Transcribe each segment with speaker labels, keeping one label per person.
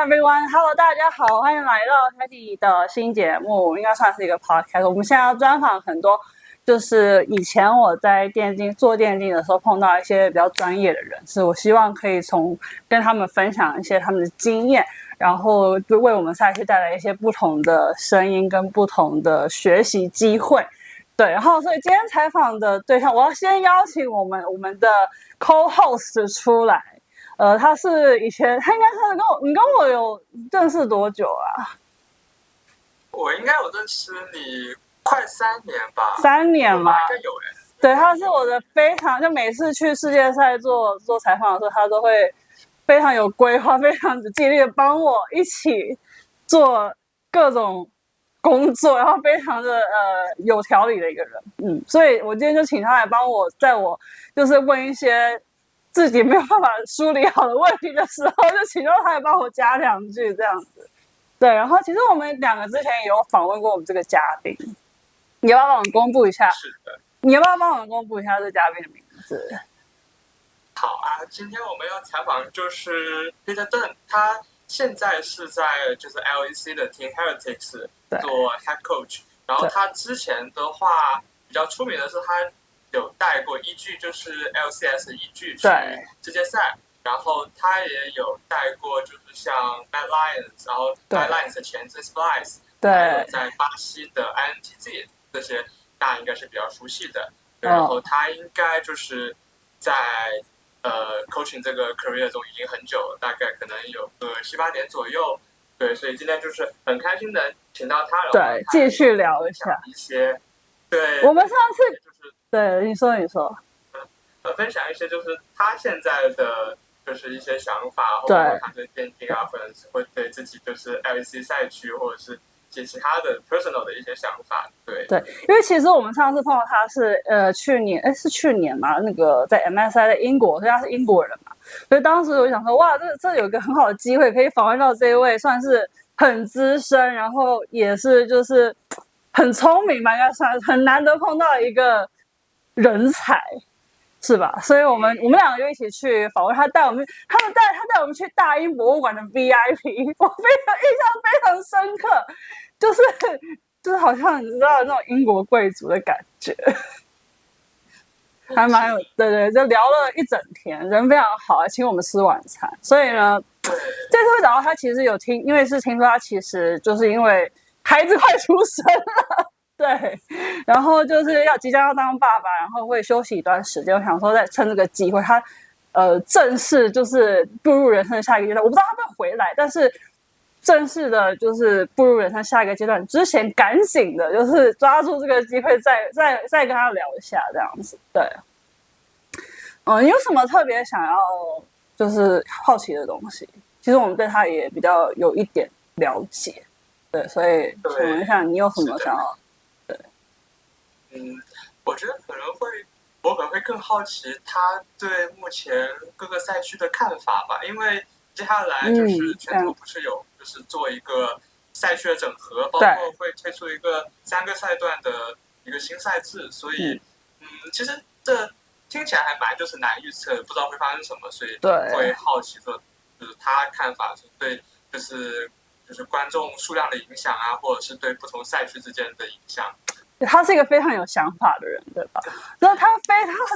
Speaker 1: everyone. Hello， 大家好，欢迎来到 Teddy 的新节目，应该算是一个 podcast。我们现在要专访很多，就是以前我在做电竞的时候碰到一些比较专业的人士，我希望可以跟他们分享一些他们的经验，然后就为我们赛区带来一些不同的声音跟不同的学习机会。对，然后所以今天采访的对象，我要先邀请我们的 co-host 出来。他是以前，他应该是你跟我有认识多久啊？
Speaker 2: 我应该有认识你快3年吧。
Speaker 1: 3年吗？
Speaker 2: 应该有
Speaker 1: 对，他是我的就每次去世界赛做采访的时候，他都会非常有规划、非常尽力的帮我一起做各种工作，然后非常的有条理的一个人。所以我今天就请他来帮我，在我就是问一些自己没有办法梳理好的问题的时候，就请他来帮我加2句这样子。对，然后其实我们2个之前也有访问过我们这个嘉宾，你要不要帮我们公布一下？
Speaker 2: 是的。
Speaker 1: 你要不要帮我们公布一下这嘉宾的名字？
Speaker 2: 好啊，今天我们要采访就是 Peter Deng， 他现在是在就是 LEC 的 Team Heretics 做 Head Coach， 然后他之前的话比较出名的是他有带过EG，就是 LCS EG 去世界赛，然后他也有带过就是像 Mad Lions， 然后 Mad Lions 的前身 Splice， 还有在巴西的 INTZ， 这些大家应该是比较熟悉的。然后他应该就是在coaching 这个 career 中已经很久了，大概可能有个7-8年左右。对，所以今天就是很开心的请到他，
Speaker 1: 对，继续聊一下
Speaker 2: 一些。对，
Speaker 1: 我们上次就是对你说，
Speaker 2: 分享一些就是他现在的就是一些想法，或者他对电竞啊，或者是会对自己就是 LEC 赛区或者是一些其他的 personal 的一些想法。对，
Speaker 1: 因为其实我们上次碰到他是去年嘛，那个在 MSI 在英国，所以他是英国人嘛，所以当时我就想说，哇，这有一个很好的机会可以访问到这一位算是很资深，然后也是就是很聪明吧，应该算很难得碰到一个人才，是吧？所以我们2个就一起去访问他，他带我们去大英博物馆的 VIP， 我印象非常深刻，就是好像你知道那种英国贵族的感觉，还蛮有对，就聊了一整天，人非常好，还请我们吃晚餐。所以呢，这次会找到他，其实有因为是听说他其实就是因为孩子快出生了，对，然后就是即将要当爸爸，然后会休息一段时间。我想说，再趁这个机会，他正式就是步入人生的下一个阶段。我不知道他会回来，但是正式的就是步入人生下一个阶段之前，赶紧的就是抓住这个机会再跟他聊一下这样子。对，你有什么特别想要就是好奇的东西？其实我们对他也比较有一点了解，对，所以请问一下，你有什么想要？对，
Speaker 2: 我觉得我可能会更好奇他对目前各个赛区的看法吧，因为接下来就是全球不是有就是做一个赛区的整合，包括会推出一个3个赛段的一个新赛制，所以其实这听起来还蛮就是难预测，不知道会发生什么，所以会好奇说就是他看法是对就是观众数量的影响啊，或者是对不同赛区之间的影响。
Speaker 1: 他是一个非常有想法的人，对吧？然后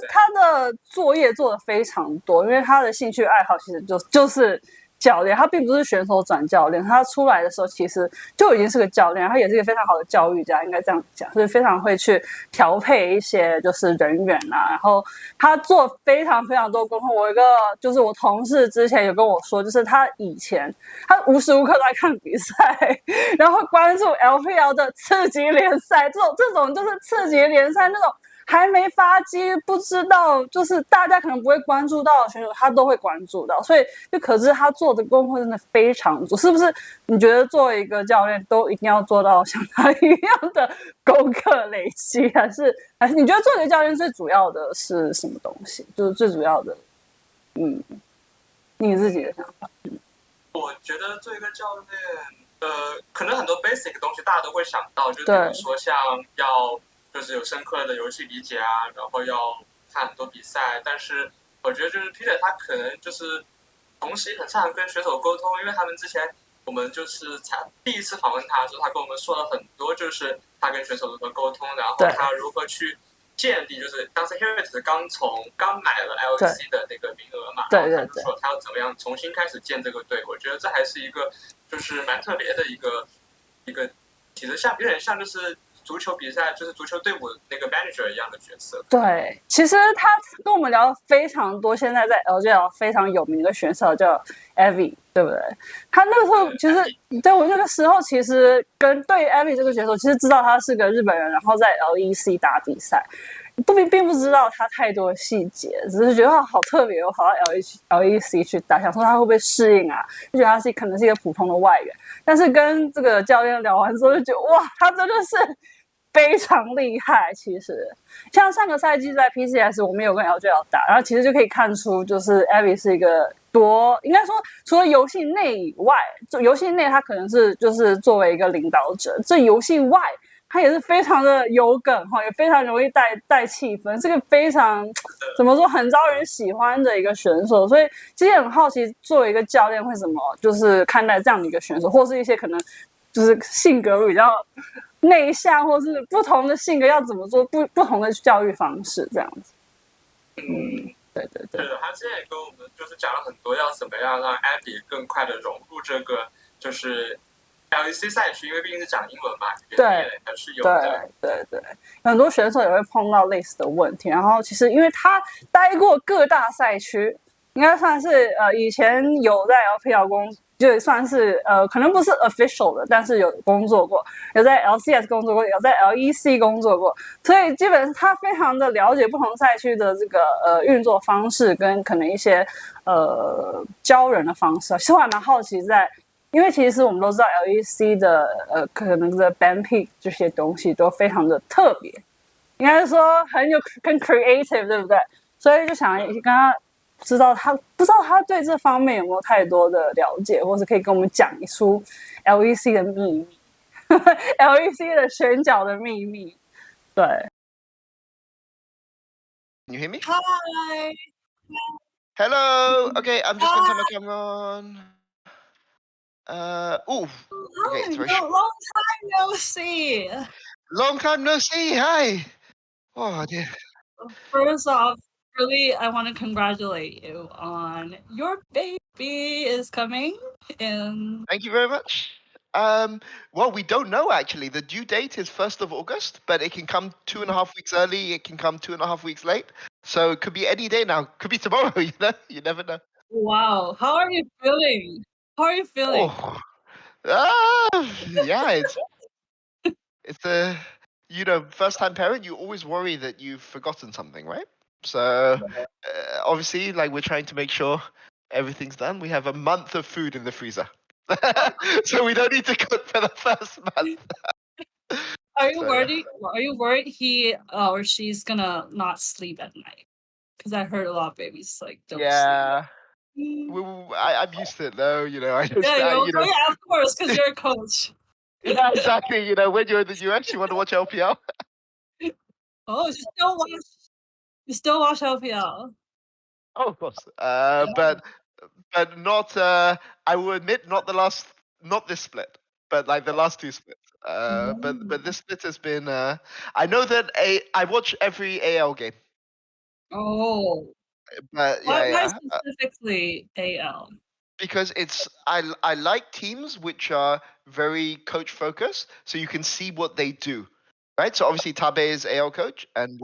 Speaker 1: 他的作业做得非常多，因为他的兴趣爱好其实就是教练，他并不是选手转教练，他出来的时候其实就已经是个教练，他也是一个非常好的教育家，应该这样讲，所以非常会去调配一些就是人员啊，然后他做非常非常多功课。我一个就是我同事之前有跟我说，就是他以前他无时无刻都在看比赛，然后关注 LPL 的次级联赛，这种就是次级联赛那种还没发机，不知道就是大家可能不会关注到的选手，他都会关注到，所以就可知他做的功课真的非常多。是不是？你觉得作为一个教练都一定要做到像他一样的功课累积，还是你觉得做一个教练最主要的是什么东西？就是最主要的，你自己的想法。
Speaker 2: 我觉得做一个教练，可能很多 basic 的东西大家都会想到，就比如说像要就是有深刻的游戏理解啊，然后要看很多比赛。但是我觉得就是 Peter 他可能就是同时也很擅长跟选手沟通，因为他们之前我们就是第一次访问他的时候，他跟我们说了很多，就是他跟选手如何沟通，然后他如何去建立，就是当时 Heritage 刚买了 LEC 的那个名额嘛，然后他就说他要怎么样重新开始建这个队，我觉得这还是一个就是蛮特别的一个，其实有点像就是足球比赛，就是足球队伍那个 manager 一样的角色。
Speaker 1: 对，其实他跟我们聊了非常多，现在在 LJL 非常有名的选手叫 Evie， 对不对？他那个时候其实对我那个时候其实对 Evie 这个选手，其实知道他是个日本人，然后在 LEC 打比赛，并不知道他太多的细节，只是觉得他好特别，我跑到 LEC 去打，想说他会不会适应啊？就觉得他可能是一个普通的外援，但是跟这个教练聊完之后，就觉得哇，他真的是非常厉害。其实像上个赛季在 PCS 我们有跟 LJL 打，然后其实就可以看出，就是 Evie 是一个应该说除了游戏内以外，就游戏内他可能是就是作为一个领导者，这游戏外他也是非常的有梗哈，也非常容易带气氛，是个非常怎么说很招人喜欢的一个选手。所以其实很好奇，作为一个教练会怎么就是看待这样的一个选手，或是一些可能就是性格比较内向，或是不同的性格要怎么做不同的教育方式这样子。对对对。
Speaker 2: 是的，他之前也跟我们就是讲了很多，要怎么样让 Abby 更快的融入这个就是 LEC 赛区，因为毕竟是讲英文嘛，
Speaker 1: 对，
Speaker 2: 还是有的。
Speaker 1: 对，很多选手也会碰到类似的问题。然后其实因为他待过各大赛区，应该算是以前有在 LPL 就算是可能不是 official 的，但是有工作过，有在 LCS 工作过，有在 LEC 工作过，所以基本上他非常的了解不同赛区的这个运作方式跟可能一些教人的方式。其实我还蛮好奇因为其实我们都知道 LEC 的可能的 ban pick 这些东西都非常的特别，应该说很 creative， 对不对？所以就想跟他不知道他对这方面有没有太多的了解，或是可以跟我们讲一出 LEC 的秘密，LEC 的选角的秘密。对。
Speaker 3: Can you hear me?
Speaker 4: Hi.
Speaker 3: Hello. Okay, I'm just going to turn my camera on. Okay,
Speaker 4: Hi, long time no see.
Speaker 3: Long time no see. Hi. Oh dear.
Speaker 4: First off, really, I want to congratulate you on your baby is coming in.
Speaker 3: Thank you very much. Well, we don't know actually. The due date is 1st of August, but it can come 2.5 weeks early. It can come 2.5 weeks late. So it could be any day now. Could be tomorrow. You never know.
Speaker 4: Wow. How are you feeling? How are you feeling?
Speaker 3: Yeah, it's a first time parent. You always worry that you've forgotten something, right? So obviously, like we're trying to make sure everything's done. We have a month of food in the freezer, so we don't need to cook for the first month.
Speaker 4: Are you worried? Are you worried he or she's gonna not sleep at night? Because I heard a lot of babies like don't sleep.
Speaker 3: I'm used to it though.
Speaker 4: Yeah, of course, because you're a coach.
Speaker 3: Yeah, exactly. When you're in the US, you want to watch LPL.
Speaker 4: Oh, you still watch LPL?
Speaker 3: Oh, of course. But not. I will admit, not this split, but like the last two splits. But this split has been. I know that I watch every AL game.
Speaker 4: Oh.
Speaker 3: But
Speaker 4: why specifically AL?
Speaker 3: Because I like teams which are very coach focused, so you can see what they do, right? So obviously Tabe is AL coach, and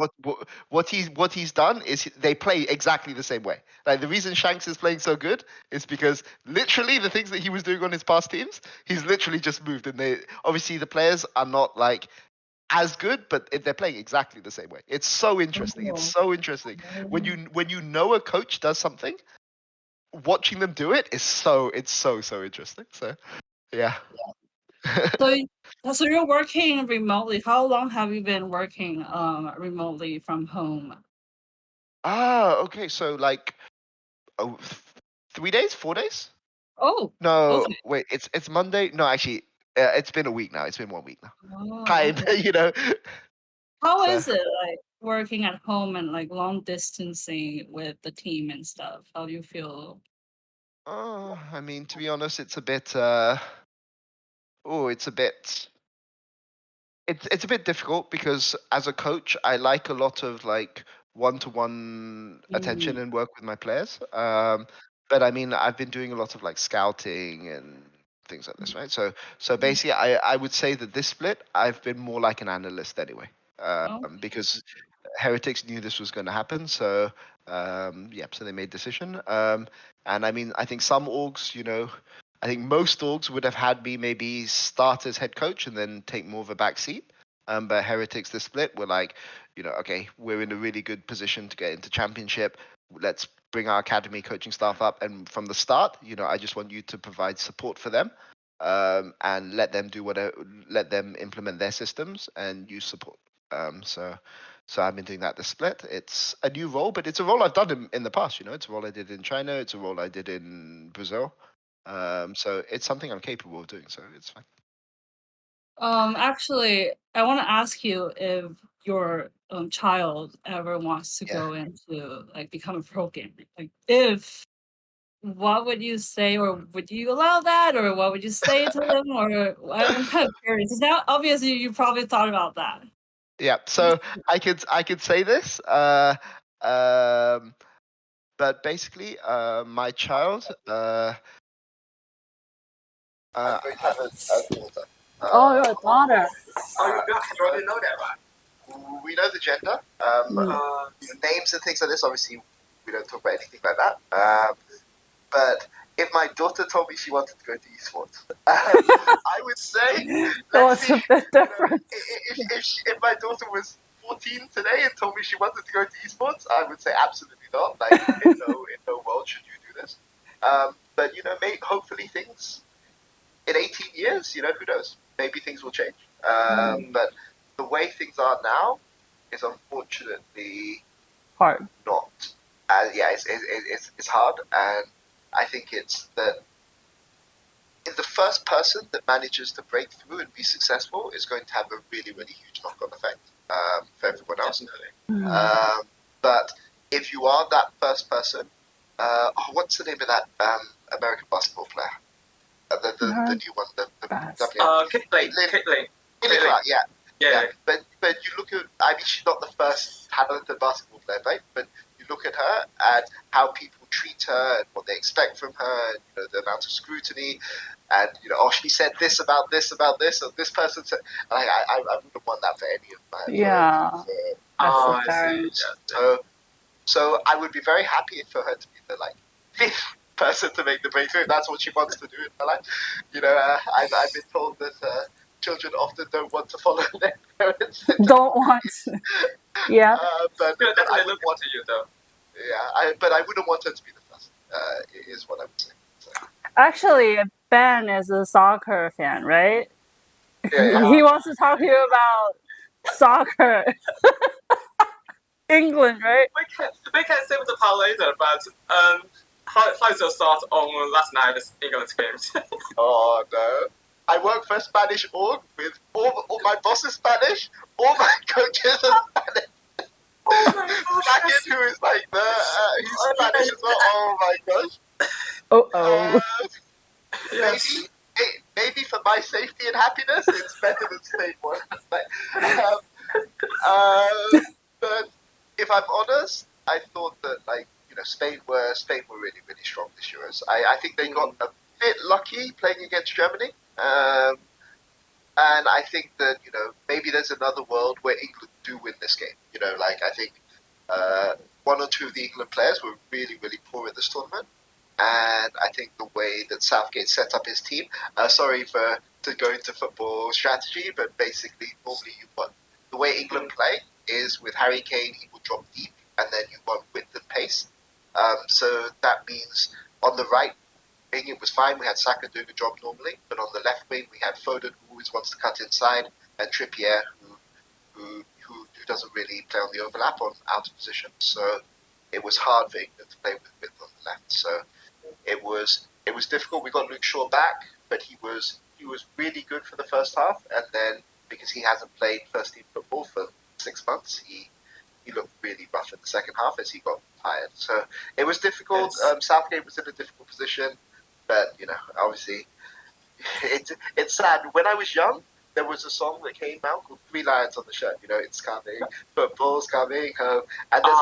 Speaker 3: what he's done is they play exactly the same way. Like the reason Shanks is playing so good is because literally the things that he was doing on his past teams, he's literally just moved, and obviously the players are not like as good, but they're playing exactly the same way. It's so interesting. It's so interesting when you know a coach does something. Watching them do it is so interesting. So yeah.
Speaker 4: So you're working remotely. How long have you been working remotely from home?
Speaker 3: Okay. So like 3 days, 4 days?
Speaker 4: Oh.
Speaker 3: No,
Speaker 4: okay.
Speaker 3: wait. It's Monday. No, actually, it's been a week now. It's been 1 week now.
Speaker 4: Oh,
Speaker 3: Time,
Speaker 4: okay. How is it like working at home and like long distancing with the team and stuff? How do you feel?
Speaker 3: I mean, to be honest, it's a bit. It's a bit difficult because as a coach, I like a lot of like one-to-one attention and work with my players. But I mean, I've been doing a lot of like scouting and things like this, right? So basically, I would say that this split, I've been more like an analyst anyway, because Heretics knew this was going to happen. So so they made decision. And I mean, I think some orgs, I think most orgs would have had me maybe start as head coach and then take more of a back seat. But Heretics, the split, were like, okay, we're in a really good position to get into championship. Let's bring our academy coaching staff up. And from the start, I just want you to provide support for them, and let them do let them implement their systems and use support. So I've been doing that this split. It's a new role, but it's a role I've done in the past. It's a role I did in China. It's a role I did in Brazil. So it's something I'm capable of doing, so it's fine.
Speaker 4: Actually, I want to ask you if your child ever wants to go into like become a pro gamer. Like, what would you say, or would you allow that, or what would you say to them? Or I'm kind of curious. Because now, obviously, you probably thought about that.
Speaker 3: Yeah. So I could say this, but basically, my child. I have a daughter.
Speaker 1: You're a daughter.
Speaker 2: You already know that, right?
Speaker 3: We know the gender. Names and things like this, obviously, we don't talk about anything like that. But if my daughter told me she wanted to go to esports, I would say
Speaker 1: That's a bit different.
Speaker 3: If my daughter was 14 today and told me she wanted to go to esports, I would say absolutely not. Like, in no world should you do this. But hopefully things in 18 years, who knows? Maybe things will change. But the way things are now is unfortunately
Speaker 1: hard.
Speaker 3: Not. It's hard, and I think it's that the first person that manages to break through and be successful is going to have a really, really huge knock-on effect for everyone else. But if you are that first person, what's the name of that American basketball player? The new one,
Speaker 2: Caitlin.
Speaker 3: Yeah. But you look at, I mean, she's not the first talented basketball player, right? But you look at her and how people treat her and what they expect from her, and, the amount of scrutiny, and she said this about this, or this person said. I wouldn't want that for any of my. So I would be very happy for her to be the fifth person to make the breakthrough. If that's what she wants to do in her life. I've been told that children often don't want to follow their parents.
Speaker 1: Don't want to. Yeah.
Speaker 2: But I would want to you though.
Speaker 3: Yeah, but I wouldn't want her to be the first. Is what I would say. So.
Speaker 1: Actually, Ben is a soccer fan, right?
Speaker 3: Yeah.
Speaker 1: He wants to talk to you about soccer. England, right?
Speaker 2: We can save the part later, but how's your thoughts on last night's England games?
Speaker 3: Oh no. I work for a Spanish org with all my boss is Spanish, all my coaches are Spanish.
Speaker 2: Oh my gosh!
Speaker 3: Sakin, who is like he's Spanish as well. Oh my gosh.
Speaker 2: Yes.
Speaker 3: Maybe for my safety and happiness, it's better than Spain one. But if I'm honest, I thought that Spain were really, really strong this year. I think they got a bit lucky playing against Germany. And I think that, maybe there's another world where England do win this game. I think one or two of the England players were really, really poor at this tournament. And I think the way that Southgate set up his team, sorry to go into football strategy, but basically, normally the way England play is with Harry Kane, he will drop deep, and then you want width and pace. So that means on the right wing, it was fine. We had Saka doing a job normally, but on the left wing, we had Foden, who always wants to cut inside, and Trippier, who doesn't really play on the overlap on out of position. So it was hard for England to play with width on the left. So it was difficult. We got Luke Shaw back, but he was really good for the first half, and then because he hasn't played first team football for 6 months, he looked really rough in the second half as he got tired. So it was difficult.
Speaker 2: Yes.
Speaker 3: Southgate was in a difficult position, but but obviously, it's sad. When I was young, there was a song that came out called Three Lions on the Shirt. It's coming, football's coming home, and there's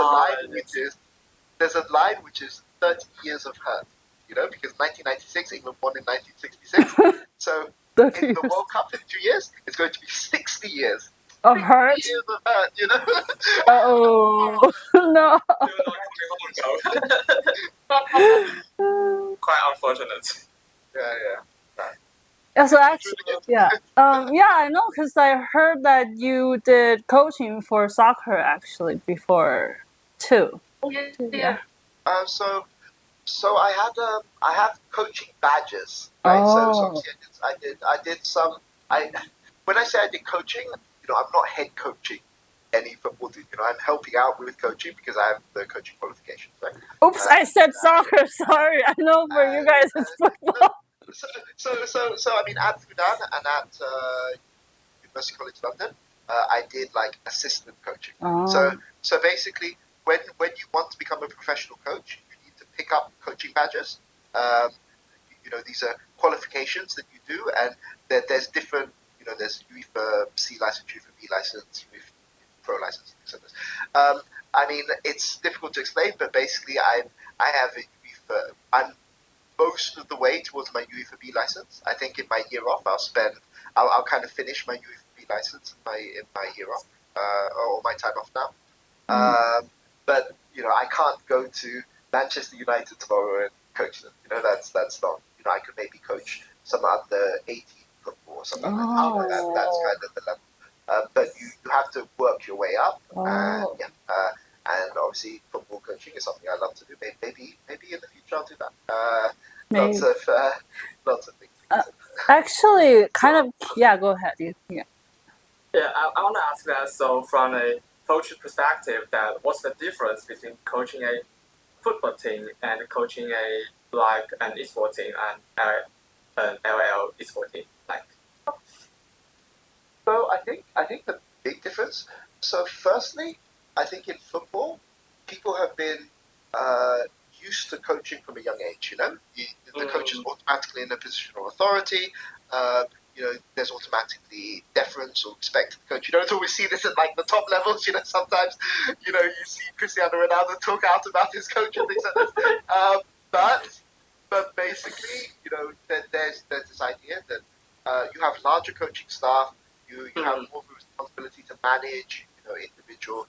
Speaker 3: a line which is 30 years of hurt. Because 1996 England won in 1966, so in the World Cup in 2 years, it's going to be 60 years.
Speaker 1: Of hurt?
Speaker 3: Years of hurt,
Speaker 1: Oh no.
Speaker 2: Quite unfortunate.
Speaker 3: Yeah.
Speaker 1: So actually, I know because I heard that you did coaching for soccer actually before too.
Speaker 3: Yeah. So I have coaching badges, right? So I did some. When I say I did coaching, I'm not head coaching any football team. I'm helping out with coaching because I have the coaching qualifications, right?
Speaker 1: Oops, I said soccer. Sorry, I know for you guys it's football.
Speaker 3: So I mean, at Fudan and at University College London, I did like assistant coaching. So basically, when you want to become a professional coach, you need to pick up coaching badges. These are qualifications that you do, and there's different. There's UEFA C license, UEFA B license, UEFA Pro license, etc. I mean, it's difficult to explain, but basically, I have a UEFA. I'm most of the way towards my UEFA B license. I think in my year off, I'll kind of finish my UEFA B license in my year off, or my time off now. But I can't go to Manchester United tomorrow and coach them. That's not. I could maybe coach some under 18 football or something like that. That's kind of the level. But you have to work your way up, and obviously football coaching is something I love to do. Maybe in the future I'll do that. Lots of things.
Speaker 1: Actually, kind of. Yeah, go ahead. Yeah.
Speaker 2: Yeah, I want to ask that. So from a coach perspective, what's the difference between coaching a football team and coaching an esport team and an LL esport team?
Speaker 3: So I think the big difference. So firstly, I think in football, people have been used to coaching from a young age. The coach is automatically in a position of authority. There's automatically deference or respect to the coach. You don't always see this at like the top levels. Sometimes you see Cristiano Ronaldo talk out about his coach and things like this. But basically, there's this idea that you have larger coaching staff. You have more responsibility to manage, individual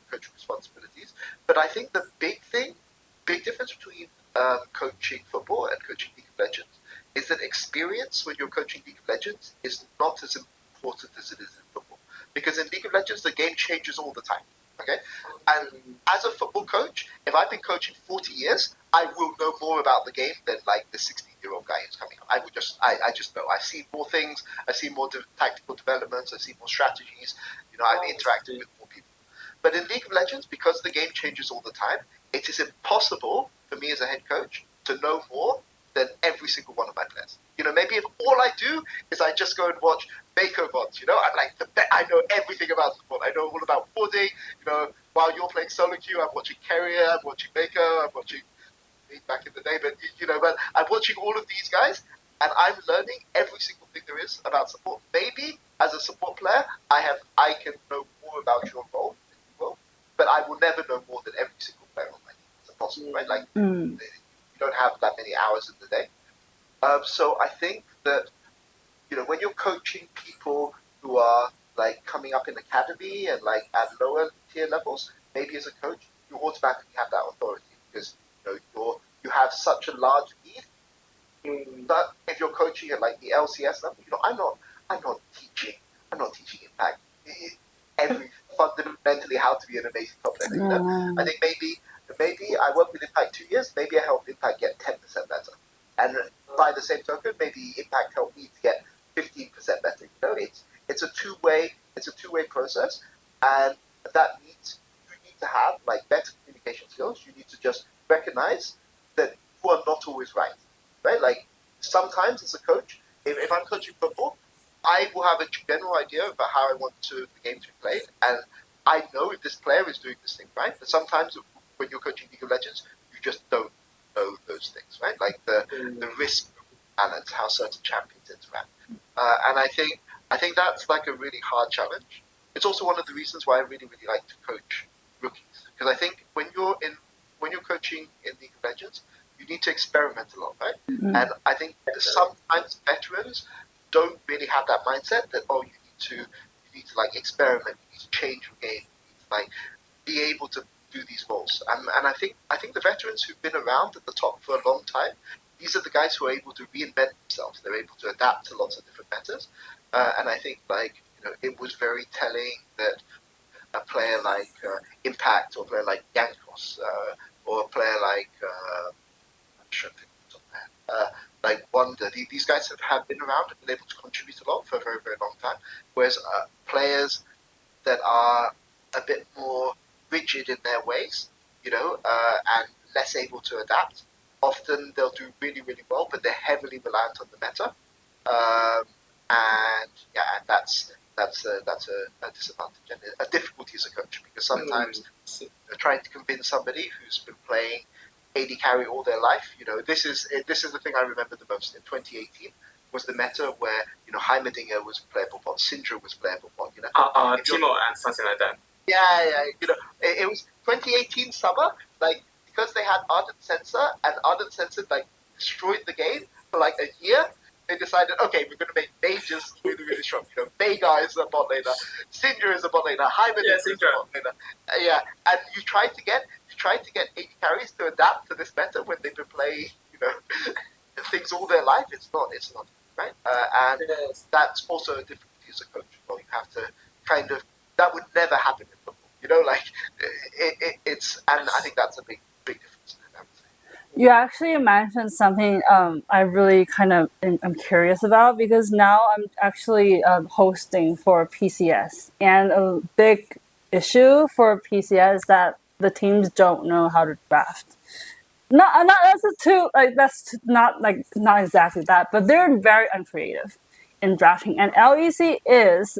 Speaker 3: coaching responsibilities. But I think the big difference between coaching football and coaching League of Legends is that experience when you're coaching League of Legends is not as important as it is in football. Because in League of Legends, the game changes all the time. Okay, and as a football coach, if I've been coaching 40 years, I will know more about the game than like the 16-year-old guy who's coming up. I just know. I see more things. I see more tactical developments. I see more strategies. I've interacted with more people. But in League of Legends, because the game changes all the time, it is impossible for me as a head coach to know more than every single one of my players. Maybe if all I do is I just go and watch Mako VODs, I'm like, I know everything about the sport. I know all about warding, while you're playing solo queue, I'm watching Carrier, I'm watching Mako, I'm watching back in the day, but I'm watching all of these guys, and I'm learning every single thing there is about support. Maybe as a support player, I can know more about your role than you will, but I will never know more than every single player on my team. It's impossible, right? Like, you don't have that many hours in the day. So I think that, when you're coaching people who are like coming up in academy and like at lower tier levels, maybe as a coach, you automatically have that authority because you have such a large lead. But if you're coaching at like the LCS level, I'm not teaching Impact fundamentally how to be an amazing top laner. I think maybe I work with Impact 2 years, maybe I help Impact get 10% better. And by the same token, maybe Impact helped me to get 15% better. It's a two-way process, and that means you need to have like better communication skills. You need to just recognize that you are not always right? Like sometimes as a coach, if I'm coaching football, I will have a general idea about how I want the game to be played, and I know if this player is doing this thing right. But sometimes when you're coaching League of Legends, you just don't. know those things, right? Like the risk balance, how certain champions interact. And I think that's like a really hard challenge. It's also one of the reasons why I really, really like to coach rookies. Because I think when you're coaching in League of Legends, you need to experiment a lot, right?
Speaker 1: Mm.
Speaker 3: And I think sometimes veterans don't really have that mindset that, oh, you need to like experiment, you need to change your game, you need to like be able to do these roles. And I think the veterans who've been around at the top for a long time, these are the guys who are able to reinvent themselves. They're able to adapt to lots of different metas. And I think it was very telling that a player like Impact or a player like Yankos or a player like like Wonder, these guys have been around and been able to contribute a lot for a very, very long time. Whereas players that are a bit more rigid in their ways, and less able to adapt, often they'll do really, really well, but they're heavily reliant on the meta. And that's a disadvantage and a difficulty as a coach, because sometimes trying to convince somebody who's been playing AD carry all their life, this is the thing I remember the most. In 2018 was the meta where Heimerdinger was playable bot, Syndra was playable bot.
Speaker 2: Timo and something like that.
Speaker 3: Yeah. It was 2018 summer, like, because they had Ardent Sensor, and Ardent Sensor like destroyed the game for like a year. They decided, okay, we're going to make mages really, really strong. Veigar is a bot laner, Syndra is a bot laner, Heimerdinger is a bot laner. And you try to get AD carries to adapt to this meta when they've been playing, things all their life. It's not right. And that's also a difficulty as a coach. You have to kind of, that would never happen in football. It's, and I think that's a big difference.
Speaker 1: You actually mentioned something I really kind of am curious about, because now I'm actually hosting for PCS, and a big issue for PCS is that the teams don't know how to draft. Not that's not exactly that, but they're very uncreative in drafting, and LEC is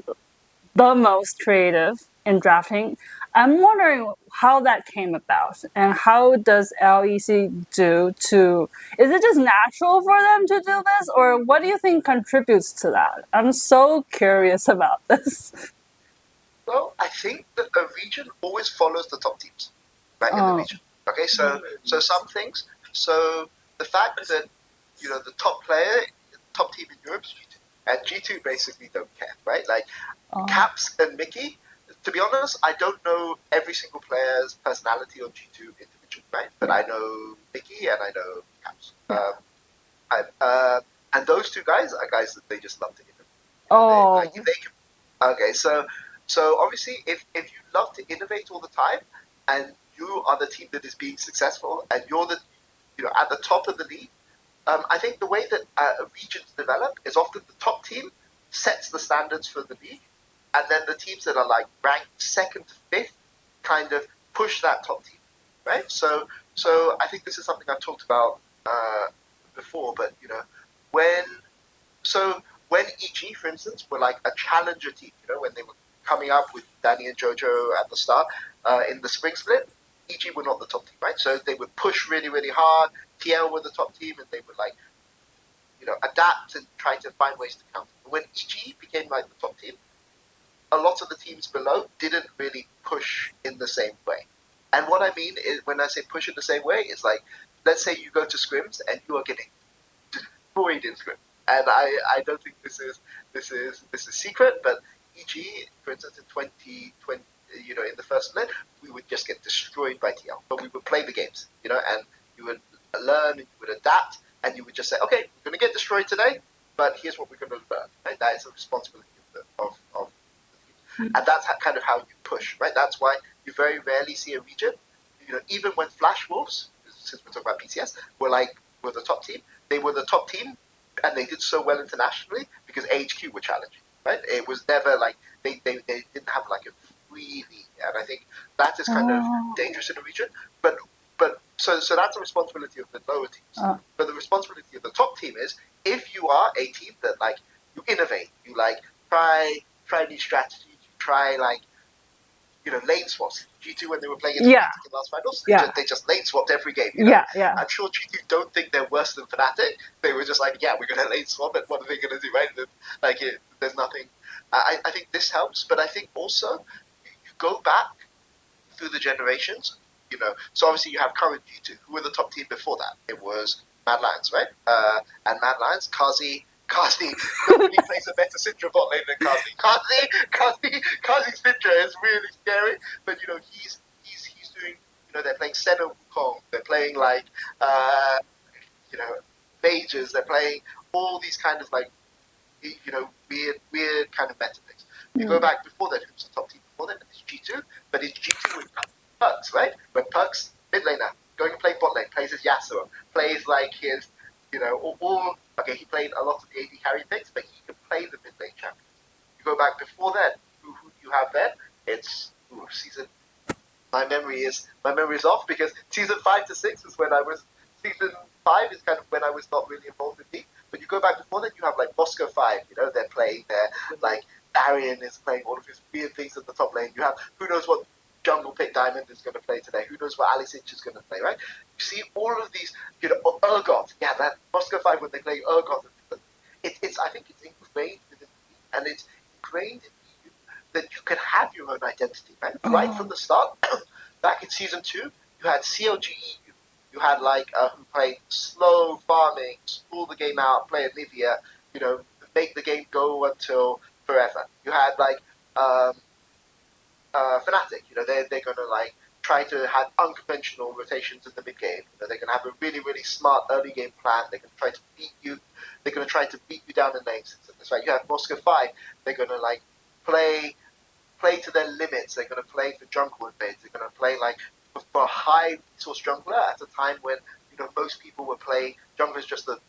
Speaker 1: the most creative in drafting. I'm wondering how that came about, and how does LEC do to, is it just natural for them to do this, or what do you think contributes to that? I'm so curious about this.
Speaker 3: Well, I think that a region always follows the top teams, right, in the region. Okay, so some things, so the fact that, the top team in Europe is G2, and G2 basically don't care, right? Like, Caps and Mickey, to be honest, I don't know every single player's personality on G2 individually, right? But I know Mickey and I know Caps. And those two guys are guys that they just love to innovate. Okay, so obviously, if you love to innovate all the time, and you are the team that is being successful, and you're at the top of the league, I think the way that regions develop is often the top team sets the standards for the league, and then the teams that are like ranked second to fifth kind of push that top team, right? So I think this is something I've talked about before, but when EG, for instance, were like a challenger team, when they were coming up with Danny and Jojo at the start in the spring split, EG were not the top team, right? So they would push really, really hard. TL were the top team, and they would like, adapt and try to find ways to counter. But when EG became like the top team, a lot of the teams below didn't really push in the same way. And what I mean is, when I say push in the same way, it's like, let's say you go to scrims and you are getting destroyed in scrim. And I don't think this is secret, but EG, for instance, in 2020, in the first split, we would just get destroyed by TL. But we would play the games, and you would learn, you would adapt, and you would just say, okay, we're going to get destroyed today, but here's what we're going to learn. Right? That is a responsibility of the team. And that's kind of how you push, right? That's why you very rarely see a region, even when Flash Wolves, since we're talking about PCS, were the top team, they were the top team, and they did so well internationally because AHQ were challenging, right? It was never like, they didn't have like a free league, and I think that is kind of dangerous in a region. But so that's the responsibility of the lower teams. But the responsibility of the top team is, if you are a team that like, you innovate, you like try new strategies, you try like, lane swaps, G2 when they were playing in the last finals. They just lane swapped every game. You know? I'm sure G2 don't think they're worse than Fnatic. They were just like, yeah, we're going to lane swap it. What are they going to do, right? Like, there's nothing. I think this helps, but I think also you go back through the generations, you know. So obviously you have current G2. Who were the top team before that? It was Mad Lions, right? And Mad Lions, Kazi, nobody plays a better Syndra bot lane than Kazi's Syndra is really scary, but you know he's doing, you know, they're playing Senna Wukong, they're playing like you know, Mages, they're playing all these kind of like, you know, weird kind of meta picks. You go back before that, who's the top team before that? It's G2, but it's G2 with Perkz, right? When Perkz, mid laner, going to play bot lane, plays his Yasuo, plays like his, you know, okay, he played a lot of the AD carry picks, but he can play the mid lane champions. You go back before that, who do you have then? It's season. My memory is off because season 5 to 6 is when I was. Season 5 is kind of when I was not really involved in League. But you go back before that, you have like Moscow 5. You know, they're playing there. Like Arian is playing all of his weird things at the top lane. You have who knows what jungle pick Diamond is going to play today. Who knows what Alice Inch is going to play, right? You see all of these, you know, Urgot. Yeah, that Moscow 5 when they play Urgot. It's I think it's ingrained within you, and it's ingrained in you that you can have your own identity, right? Right from the start. Back in season 2, you had CLGE. You had like who played slow farming, spool the game out, play Anivia, you know, make the game go until forever. You had like Fnatic, you know, they're gonna like try to have unconventional rotations in the mid game. You know, they're gonna have a really, really smart early game plan. They're gonna try to beat you. They're gonna try to beat you down in lanes. That's right. You have Moscow 5. They're gonna like play to their limits. They're gonna play for jungle invades. They're gonna play like for a high resource jungler at a time when, you know, most people were playing jungler is just a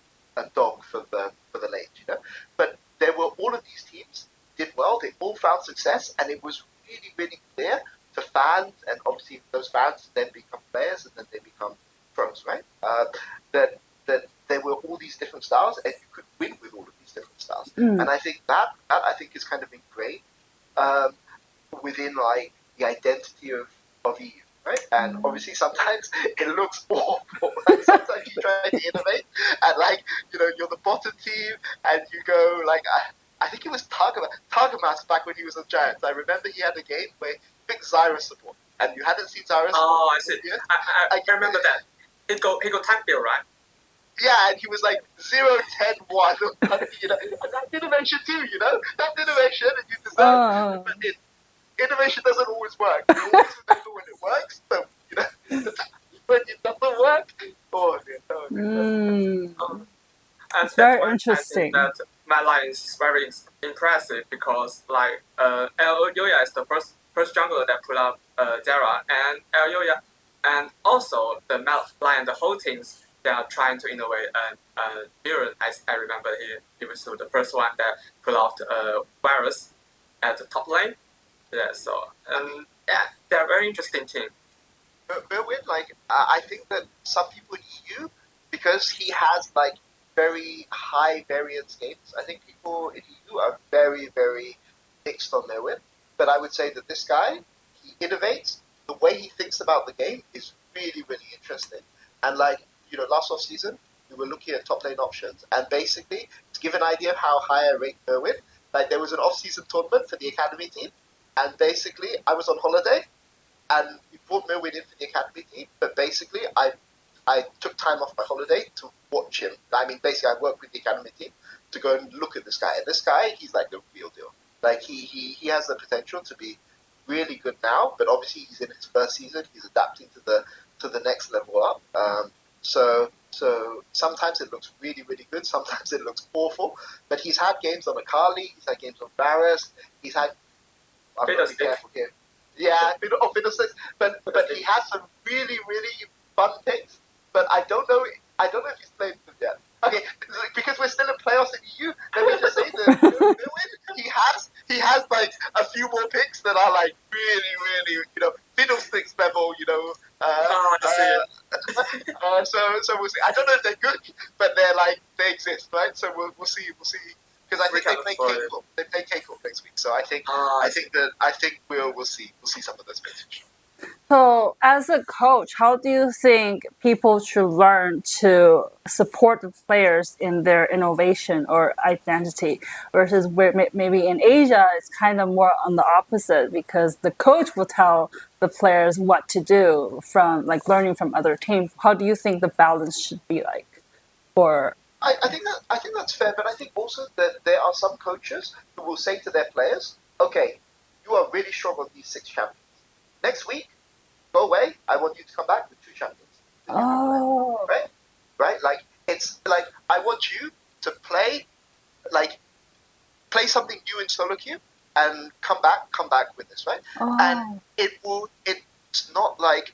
Speaker 3: dog for the lane, you know. But there were all of these teams did well. They all found success, and it was really, really clear to fans, and obviously those fans then become players, and then they become pros, right? That there were all these different styles, and you could win with all of these different styles. And I think that I think is kind of ingrained within like the identity of EU. Right? And obviously sometimes it looks awful. Right? Sometimes you try to innovate and like, you know, you're the bottom team and you go like, I think it was Targamas back when he was on Giants. I remember he had a game where he picked Xyrus support and you hadn't seen Xyrus.
Speaker 2: Oh, I see. I remember that. He go tank build, right?
Speaker 3: Yeah, and he was like 0-10-1. You know, and that's innovation too, you know? That's innovation and you deserve it. Innovation doesn't always work. You always remember when it works. So, you know, when it doesn't work,
Speaker 1: It's very interesting.
Speaker 2: That Mad Lions is very impressive because, like, El Yoya is the first jungler that put up Zera, and El Yoya, and also the Mad Lion, the whole teams, they are trying to innovate. And Mirren, I remember he was the first one that put out Varus at the top lane. Yeah, so yeah, they're a very interesting team.
Speaker 3: Merwin, like I think that some people in EU, because he has like very high variance games, I think people in EU are very, very mixed on Merwin. But I would say that this guy, he innovates. The way he thinks about the game is really, really interesting. And like, you know, last off season, we were looking at top lane options, and basically to give an idea of how high I rate Merwin, like there was an off-season tournament for the academy team. And basically, I was on holiday, and we brought Merwin in for the academy team. But basically, I took time off my holiday to watch him. I mean, basically, I worked with the academy team to go and look at this guy. And this guy, he's like the real deal. Like he has the potential to be really good now. But obviously, he's in his first season. He's adapting to the next level up. So sometimes it looks really, really good. Sometimes it looks awful. But he's had games on Akali. He's had games on Varus. He's had. I'm going to be careful here. Yeah, Fiddlesticks. But he has some really, really fun picks. But I don't know if he's played them yet. Okay, because we're still in playoffs in EU, let me just say that he has like a few more picks that are like really, really, you know, Fiddlesticks level, you know. So we'll see. I don't know if they're good, but they're like they exist, right? So we'll see. Because I think they play K-Corp. They play K-Corp next week, so I think we'll see some of those picks.
Speaker 1: So, as a coach, how do you think people should learn to support the players in their innovation or identity versus where maybe in Asia it's kind of more on the opposite because the coach will tell the players what to do from like learning from other teams. How do you think the balance should be like for
Speaker 3: I think that's fair, but I think also that there are some coaches who will say to their players, "Okay, you are really strong on these 6 champions. Next week, go away. I want you to come back with 2 champions."
Speaker 1: Oh,
Speaker 3: Right? Like it's like I want you to play something new in solo queue and come back with this, right? And it's not like,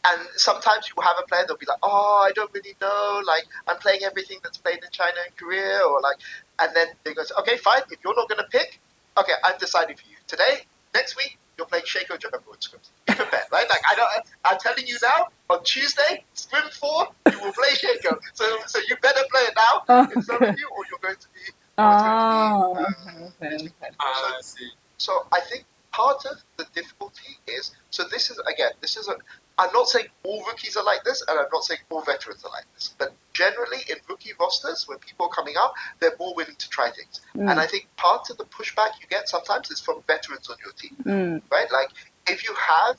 Speaker 3: and sometimes you will have a player that'll be like, "Oh, I don't really know, like I'm playing everything that's played in China and Korea," or like, and then they go, "Okay, fine, if you're not going to pick, okay, I'm deciding for you. Today, next week, you're playing Shaco Jumbo in scrims. You can bet, right? Like I'm telling you now, on Tuesday, scrim 4, you will play Shaco. So you better play it now in solo queue, or you're going to be
Speaker 1: okay.
Speaker 2: I see.
Speaker 3: So I think part of the difficulty is, so this is I'm not saying all rookies are like this, and I'm not saying all veterans are like this, but generally in rookie rosters, when people are coming up, they're more willing to try things. And I think part of the pushback you get sometimes is from veterans on your team, right? Like if you have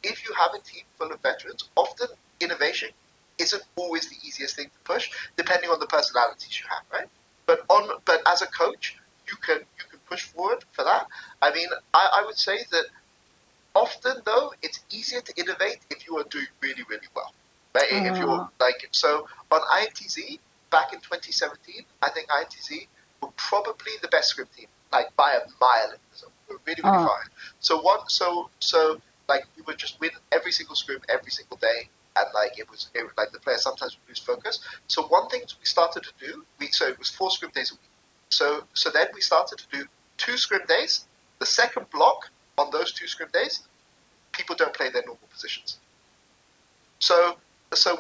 Speaker 3: a team full of veterans, often innovation isn't always the easiest thing to push, depending on the personalities you have, right? But as a coach, you can push forward for that. I mean, I would say that often though it's easier to innovate if you are doing really, really well, right? If you're like, so on INTZ back in 2017, I think INTZ were probably the best scrim team, like by a mile. We were really, really far. So like we would just win every single scrim every single day. And like it was like the players sometimes would lose focus. So one thing we started to do, so it was 4 scrim days a week. So then we started to do 2 scrim days. The second block on those 2 scrim days, people don't play their normal positions. So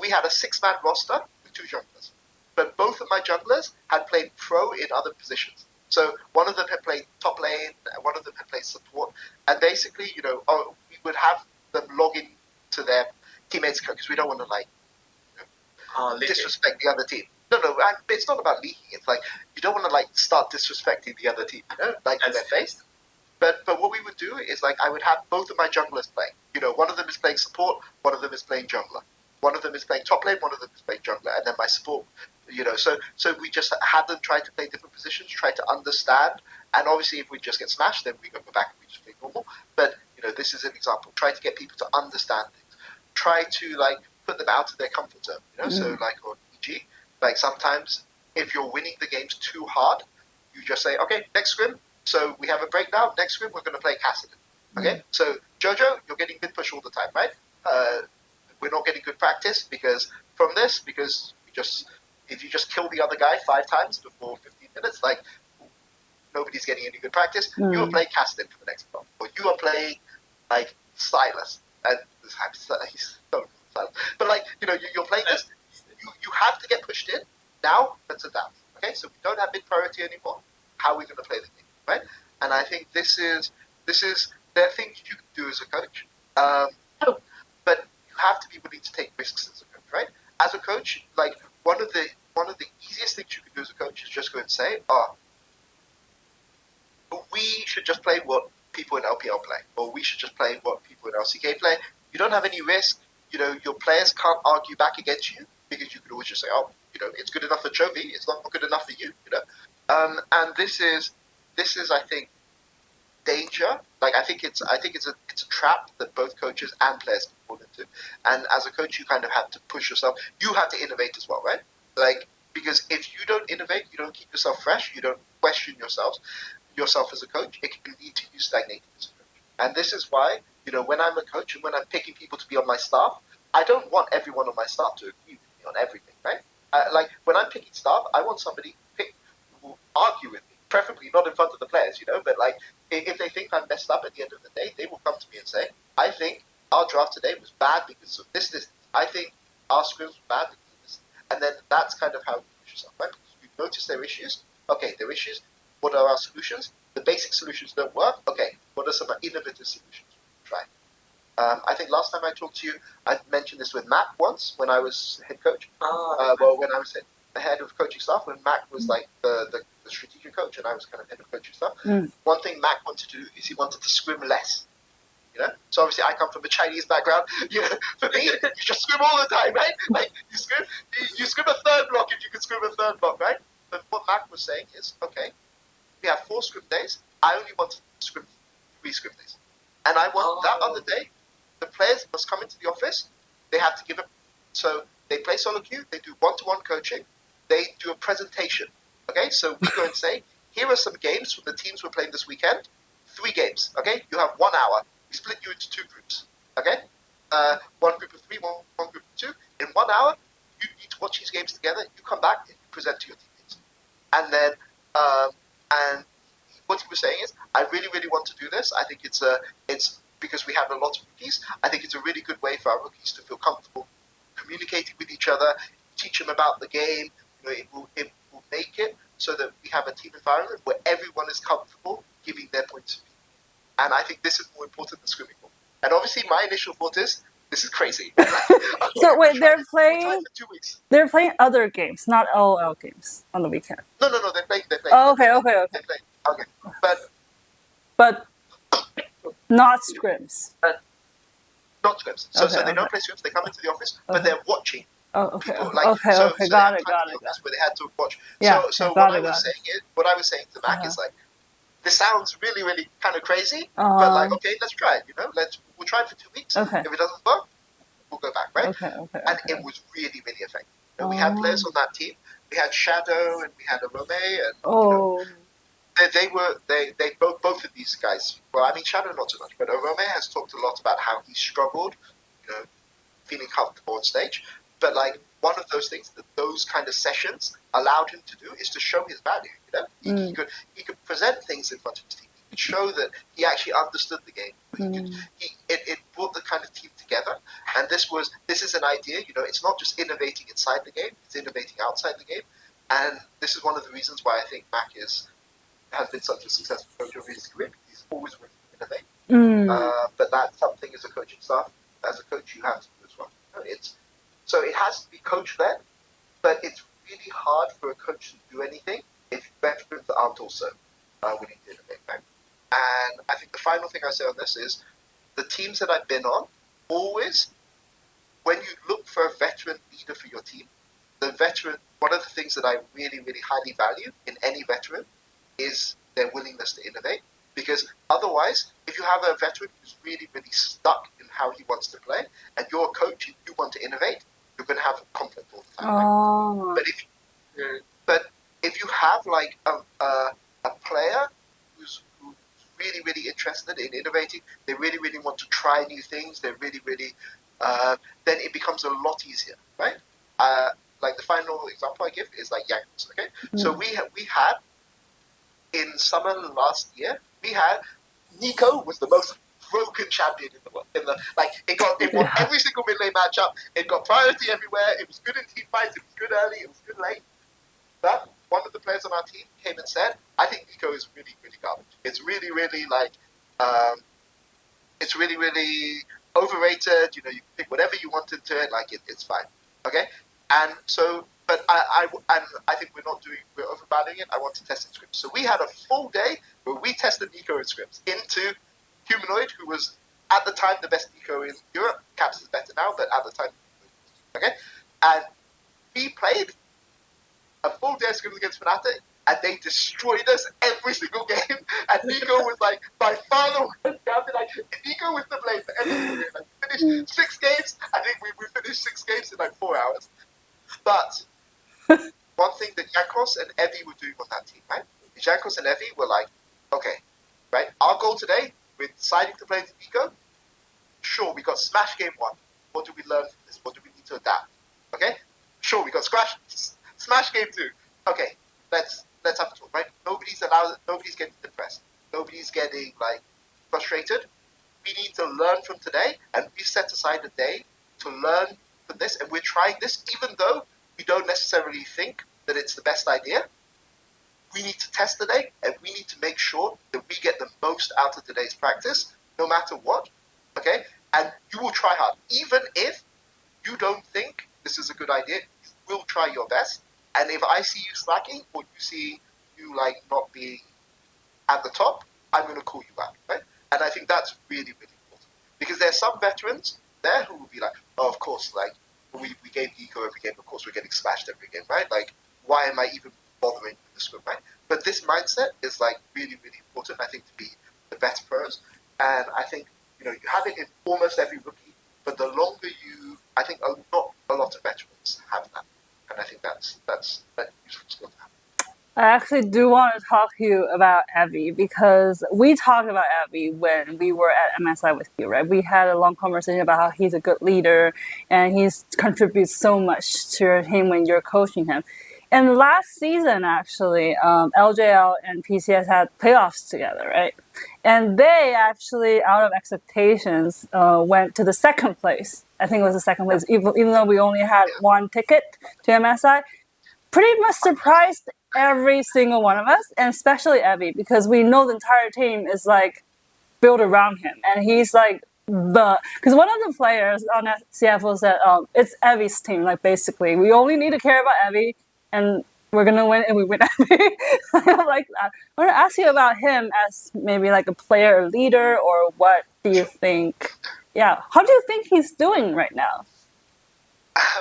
Speaker 3: we had a 6-man roster with 2 junglers, but both of my junglers had played pro in other positions. So one of them had played top lane, and one of them had played support, and basically, we would have them log in to their teammates because we don't want to disrespect the other team. No, it's not about leaking. It's like you don't want to start disrespecting the other team, in their face. But what we would do is I would have both of my junglers playing. One of them is playing support, one of them is playing jungler. One of them is playing top lane, one of them is playing jungler, and then my support. So we just had them try to play different positions, try to understand, and obviously if we just get smashed, then we go back and we just play normal. But this is an example. Try to get people to understand things. Try to put them out of their comfort zone. So on EG. Sometimes if you're winning the games too hard, you just say, okay, next scrim, so we have a break now. Next scrim, we're going to play Kassadin. Okay, so Jojo, you're getting mid push all the time, right? We're not getting good practice because if you just kill the other guy 5 times before 15 minutes, nobody's getting any good practice. You are playing Kassadin for the next block, or you are playing Stylus, and he's so silent. But you're playing this. You have to get pushed in. Now, let's adapt. Okay, so we don't have mid priority anymore. How are we going to play the game, right? And I think this is there are things you can do as a coach, but you have to be willing to take risks as a coach, right? As a coach, one of the easiest things you can do as a coach is just go and say, we should just play what people in LPL play, or we should just play what people in LCK play. You don't have any risk. Your players can't argue back against you because you could always just say, it's good enough for Chovy, it's not good enough for you, And this is I think danger. I think it's a trap that both coaches and players can fall into. And as a coach, you kind of have to push yourself. You have to innovate as well, right? Because if you don't innovate, you don't keep yourself fresh, you don't question yourself as a coach, it can lead to you stagnating as a coach. And this is why, when I'm a coach and when I'm picking people to be on my staff, I don't want everyone on my staff to agree with me on everything, right? When I'm picking staff, I want somebody who will argue with me, preferably not in front of the players, but if they think I'm messed up at the end of the day, they will come to me and say, I think our draft today was bad because of this. I think our scrims were bad because of this. And then that's kind of how you push yourself, right? Because we've noticed their issues. Okay, their issues. What are our solutions? The basic solutions don't work. Okay, what are some innovative solutions we can try? I think last time I talked to you, I mentioned this with Mac once when I was head coach. When I was head of coaching staff, when Mac was like the strategic coach and I was kind of head of coaching staff. One thing Mac wanted to do is he wanted to scrim less. You know, so obviously I come from a Chinese background. You know, for me, you just scrim all the time, right? Like you scrim a third block if you can scrim a third block, right? But what Mac was saying is, okay, we have 4 scrim days. I only want to scrim 3 scrim days, and I want that other day. The players must come into the office. They have to give it. So they play solo queue. They do one-to-one coaching. They do a presentation. Okay, so we go and say, here are some games from the teams we're playing this weekend. 3 games. Okay, you have 1 hour. We split you into 2 groups. Okay, 1 group of 3, one group of 2. In 1 hour, you need to watch these games together. You come back and you present to your teammates. And then, and what he was saying is, I really, really want to do this. I think it's because we have a lot of rookies. I think it's a really good way for our rookies to feel comfortable communicating with each other, teach them about the game. You know, it will make it so that we have a team environment where everyone is comfortable giving their points of view. And I think this is more important than scrimming ball. And obviously, my initial thought is, this is crazy.
Speaker 1: So wait, they're playing
Speaker 3: for 2 weeks.
Speaker 1: They're playing other games, not LOL games on the weekend.
Speaker 3: No, they're playing.
Speaker 1: Oh, okay.
Speaker 3: They're playing. Okay,
Speaker 1: But not scrims.
Speaker 3: Not scrims. So they don't play scrims. They come into the office, but they're watching.
Speaker 1: Oh, okay.
Speaker 3: People,
Speaker 1: Okay. Got it.
Speaker 3: Where they had to watch.
Speaker 1: Yeah.
Speaker 3: So what I was saying to Mac is like, this sounds really, really kind of crazy, but like, okay, let's try it. You know, we'll try it for 2 weeks.
Speaker 1: Okay.
Speaker 3: If it doesn't work, we'll go back, right?
Speaker 1: Okay.
Speaker 3: And it was really, really effective. You know, we had players on that team. We had Shadow and we had Arome, and they both of these guys. Well, I mean, Shadow not so much, but Arome has talked a lot about how he struggled, you know, feeling comfortable on stage. But like, one of those things that those kind of sessions allowed him to do is to show his value. You know, he could present things in front of his team. He could show that he actually understood the game. It brought the kind of team together. And this is an idea. You know, it's not just innovating inside the game; it's innovating outside the game. And this is one of the reasons why I think Mac has been such a successful coach over his career. He's always willing to innovate. But that's something as a coaching staff, as a coach, you have to do as well. You know, so it has to be coach-led, but it's really hard for a coach to do anything if veterans aren't also willing to innovate. Right? And I think the final thing I say on this is the teams that I've been on, always, when you look for a veteran leader for your team, the veteran, one of the things that I really, really highly value in any veteran is their willingness to innovate. Because otherwise, if you have a veteran who's really, really stuck in how he wants to play, and you're a coach and you want to innovate, you're going to have conflict all the time. Right? But if you have like a player who's really, really interested in innovating, they really, really want to try new things, they're really, really, then it becomes a lot easier, right? Like the final example I give is like Jankos, okay? So we had in summer last year, we had Nico was the most broken champion in the world. It won every single mid-lane matchup. It got priority everywhere. It was good in team fights. It was good early. It was good late. But one of the players on our team came and said, "I think Nico is really, really garbage. It's really, really it's really, really overrated. You know, you can pick whatever you want into it. Like it's fine, okay." And so, but I think we're overvaluing it. I want to test in scrims. So we had a full day where we tested Nico in scrims into Humanoid, who was at the time the best Nico in Europe. Caps is better now, but at the time, okay. And we played a full day of scrims against Fnatic, and they destroyed us every single game. And Nico was like by far the worst champion. Like Nico was to blame for every single game. Like, we finished 6 games. I think we finished 6 games in like 4 hours. But one thing that Jankos and Evie were doing on that team, right? Jankos and Evie were like, okay, right? Our goal today, we're deciding to play into Nico. Sure, we got Smash game 1. What do we learn from this? What do we need to adapt? Okay? Sure, we got Smash game 2. Okay, let's have a talk, right? Nobody's getting depressed. Nobody's getting like frustrated. We need to learn from today, and we set aside a day to learn from this, and we're trying this even though we don't necessarily think that it's the best idea. We need to test today, and we need to make sure that we get the most out of today's practice, no matter what. Okay? and you will try hard, even if you don't think this is a good idea. You will try your best, and if I see you slacking or you see you like not being at the top, I'm going to call you out, right? And I think that's really, really important because there's some veterans there who will be like, oh, of course, like we gave Eco every game, of course we're getting smashed every game, right? Like, why am I even bothering with the scrim, right? But this mindset is like really, really important, I think, to be the best pros. And I think, you know, you have it in almost every rookie, but the longer you, I think not a lot of veterans have that. And I think that's useful skill to have.
Speaker 1: I actually do want to talk to you about Evie because we talked about Evie when we were at MSI with you, right? We had a long conversation about how he's a good leader and he contributes so much to your team when you're coaching him. And last season, actually, LJL and PCS had playoffs together, right? And they actually, out of expectations, went to the second place. I think it was the second place, even though we only had one ticket to MSI. Pretty much surprised every single one of us, and especially Evie, because we know the entire team is like built around him, and he's like because one of the players on CFO said it's Evie's team, like basically we only need to care about Evie and we're gonna win, and we win Evie. I like that. I want to ask you about him as maybe like a player or leader, or what do you think? Yeah, how do you think he's doing right now?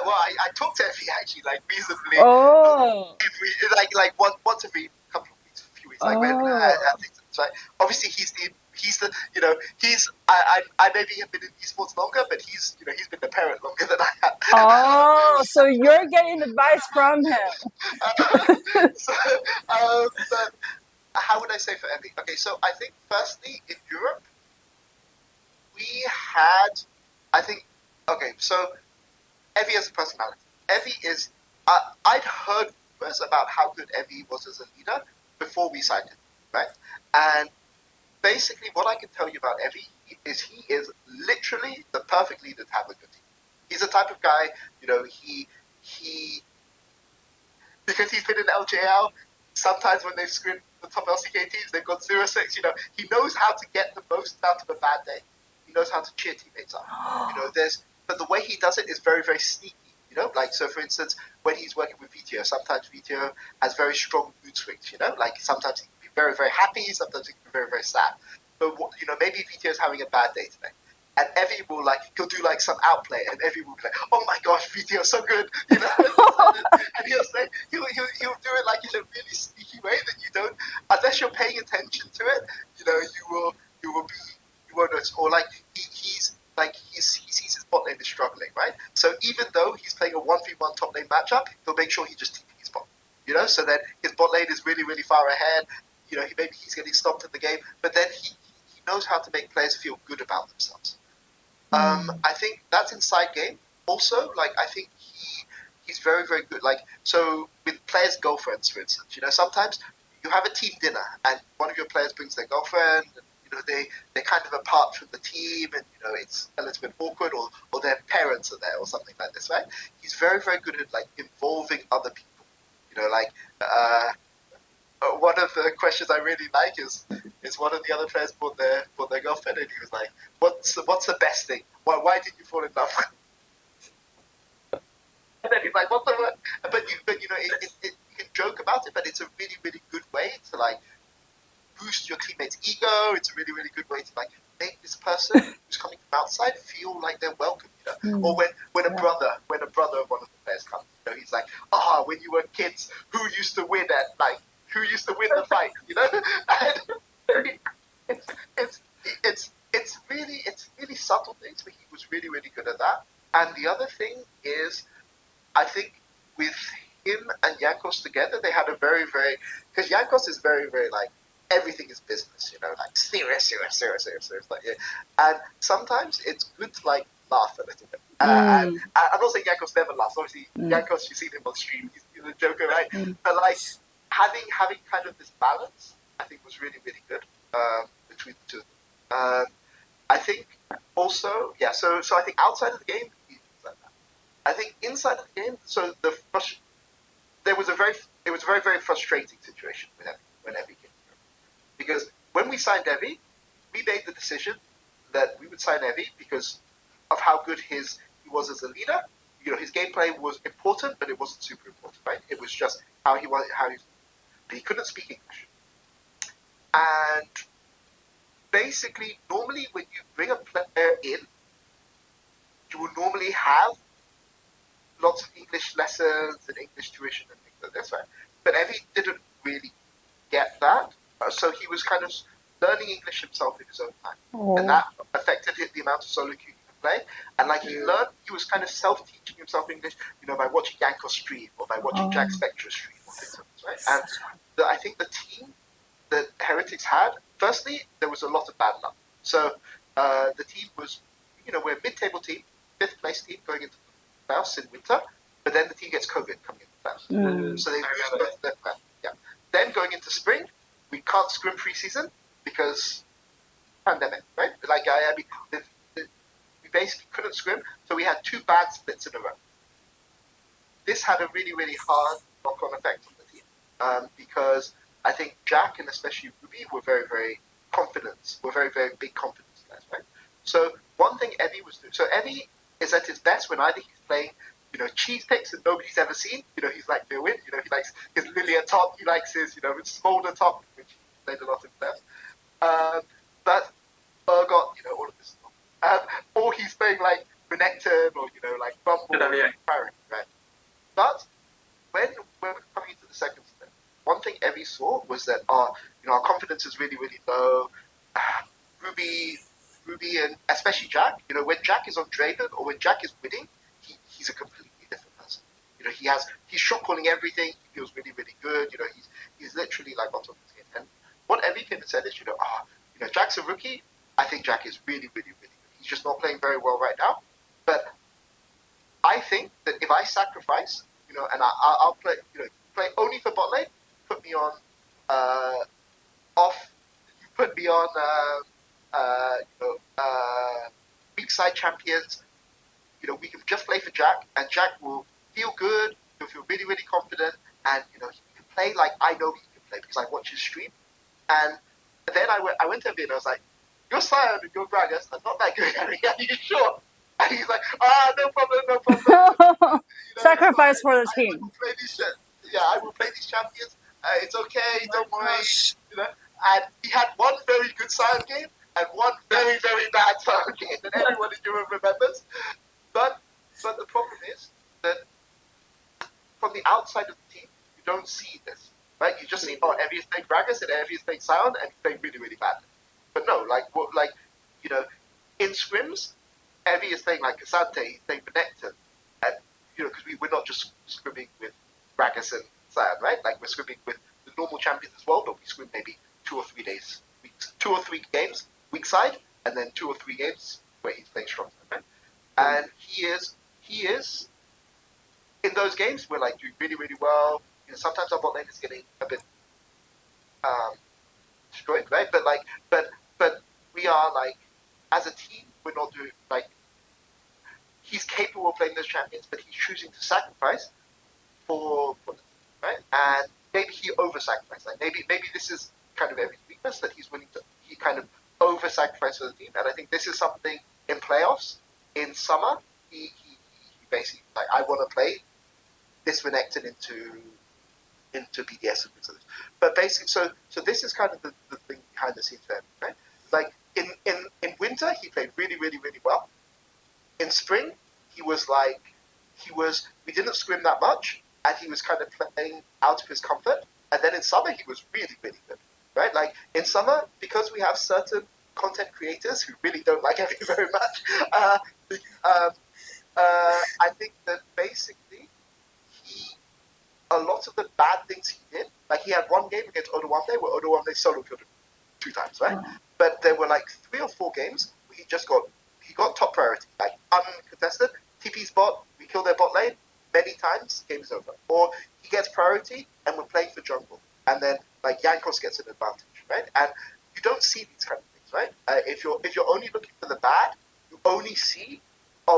Speaker 3: Well, I talk to Evie actually like reasonably.
Speaker 1: Oh.
Speaker 3: Like once every couple of weeks, a few weeks. Like when things, right? Obviously, he's the you know I maybe have been in esports longer, but he's been the parent longer than I have.
Speaker 1: Oh, so you're getting advice from him.
Speaker 3: But how would I say for Evie? Okay, so I think firstly in Europe we had, I think, okay, so Evie as a personality. Evie is, I'd heard rumors about how good Evie was as a leader before we signed him, right? And basically what I can tell you about Evie is he is literally the perfect leader to have a good team. He's the type of guy, you know, he because he's been in LJL, sometimes when they've scrimmed the top LCK teams, they've got 0-6, you know, he knows how to get the most out of a bad day. He knows how to cheer teammates up. You know, but the way he does it is very, very sneaky. You know, like, so for instance, when he's working with VTO, sometimes VTO has very strong mood swings, you know, like sometimes he can be very, very happy, sometimes he can be very, very sad. But, you know, maybe VTO is having a bad day today. And Evie will he'll do some outplay, and Evie will be like, "Oh my gosh, VTO so good," you know. And he'll do it like in a really sneaky way that you don't, unless you're paying attention to it, you know, you won't notice. Or he sees his bot lane is struggling, right? So even though he's playing a 1v1 top lane matchup, he'll make sure he just TP his bot, you know, so that his bot lane is really, really far ahead. You know, maybe he's getting stopped in the game, but then he knows how to make players feel good about themselves. I think that's inside game. Also, I think he's very, very good. So with players' girlfriends, for instance, you know, sometimes you have a team dinner and one of your players brings their girlfriend, and, you know, they're kind of apart from the team, and, you know, it's a little bit awkward, or their parents are there or something like this, right? He's very, very good at involving other people. You know, one of the questions I really like is one of the other players brought their girlfriend, and he was like, "What's the best thing? Why did you fall in love?" And then he's like, "What's the word?" But you know, you can joke about it, but it's a really, really good way to boost your teammates' ego. It's a really, really good way to make this person who's coming from outside feel like they're welcome. You know, or when a brother of one of the players comes, you know, he's like, when you were kids, who used to win the fight, you know? And it's really subtle things, but he was really, really good at that. And the other thing is, I think with him and Jankos together, they had a very, very, because Jankos is very, very everything is business, you know, serious, yeah. And sometimes it's good to laugh a little bit. And I'm not saying Jankos never laughs. Obviously, Jankos, you've seen him on stream, he's a joker, right? But having kind of this balance, I think was really, really good between the two of them. I think also, yeah. So I think outside of the game, he's like that. I think inside of the game, so it was a very, very frustrating situation with Evie when Evie came here, because when we signed Evie, we made the decision, that we would sign Evie because of how good he was as a leader. His gameplay was important, but it wasn't super important, right? It was just how he but he couldn't speak English. And basically, normally when you bring a player in, you will normally have lots of English lessons and English tuition and things like this, right? But Evie didn't really get that, so he was kind of learning English himself in his own time, and that affected the amount of solo queue he could play. And he was kind of self-teaching himself English, by watching Yanko stream or by watching Jack Spectra stream or things like this, right? And I think the team that Heretics had, firstly, there was a lot of bad luck. So the team was, we're a mid-table team, 5th place team going into the playoffs in winter, but then the team gets COVID coming into the playoffs. So they lose both their playoffs. Yeah. Then going into spring, we can't scrim preseason because pandemic, right? Like we basically couldn't scrim, so we had 2 bad splits in a row. This had a really, really hard knock-on effect on the team because I think Jack and especially Ruby were very, very confident. Were very, very big confidence guys, right? So one thing Evie was doing. So Evie is at his best when either he's playing, cheese picks that nobody's ever seen. He's like Lewin. He likes his Lilia top. He likes his, Smolder top, which he played a lot in players. But Urgot, all of this stuff. Or he's playing like Renekton or like Bumble or Parent, right? But when we're coming into the second step, one thing Evie saw was that our confidence is really, really low. Ruby and especially Jack, when Jack is on Draven or when Jack is winning, he's a completely different person. He's shot calling everything. He feels really, really good. He's literally like on top of his game. And what Evie came and said is, Jack's a rookie. I think Jack is really, really, really good. He's just not playing very well right now. But I think that if I sacrifice, and I'll play, play only for bot lane, put me on off. You put me on weak side champions. We can just play for Jack, and Jack will feel good. He'll feel really, really confident, and he can play like I know he can play because I watch his stream. And then I went to him and I was like, "You're Sion and you're Gragas. I'm not that good. Are you sure?" And he's like, "No problem, no problem."
Speaker 1: Sacrifice for the team.
Speaker 3: I will play I will play these champions. It's okay, don't worry. And he had one very good Sion game and one very, very bad Sion game that everyone in Europe remembers. But the problem is that from the outside of the team, you don't see this, right? You just see, Evie is playing Gragas and Evie is playing Sion and he's playing really, really badly. But no, in scrims, Evie is playing like Cassante, he's playing Renekton, and because we're not just scrimming with Gragas and Sion, right? Like we're scrimming with the normal champions as well, but we scrim maybe 2 or 3 games weak side, and then 2 or 3 games where he's playing strong side, right? And he is in those games we're like doing really, really well. Sometimes our bot lane is getting a bit destroyed, right? But we are like, as a team, we're not doing like. He's capable of playing those champions, but he's choosing to sacrifice for the team, right? And maybe he over-sacrificed. Like maybe this is kind of Evie's weakness that he kind of over-sacrificed for the team. And I think this is something in playoffs in summer. He basically like, I want to play this Renekton into BDS and things like this. But basically, so this is kind of the thing behind the scenes for him, right? Like in winter, he played really, really, really well. In spring, we didn't scrim that much, and he was kind of playing out of his comfort. And then in summer, he was really, really good, right? Like in summer, because we have certain content creators who really don't like Evie very much, I think that basically a lot of the bad things he did, like he had one game against Odoamne where Odoamne solo killed him 2 times, right? But there were like 3 or 4 games where he got top priority, like uncontested. TP's bot, we kill their bot lane many times, game's over. Or he gets priority and we're playing for jungle. And then like Jankos gets an advantage, right? And you don't see these kind of things, right? If you're only looking for the bad, you only see,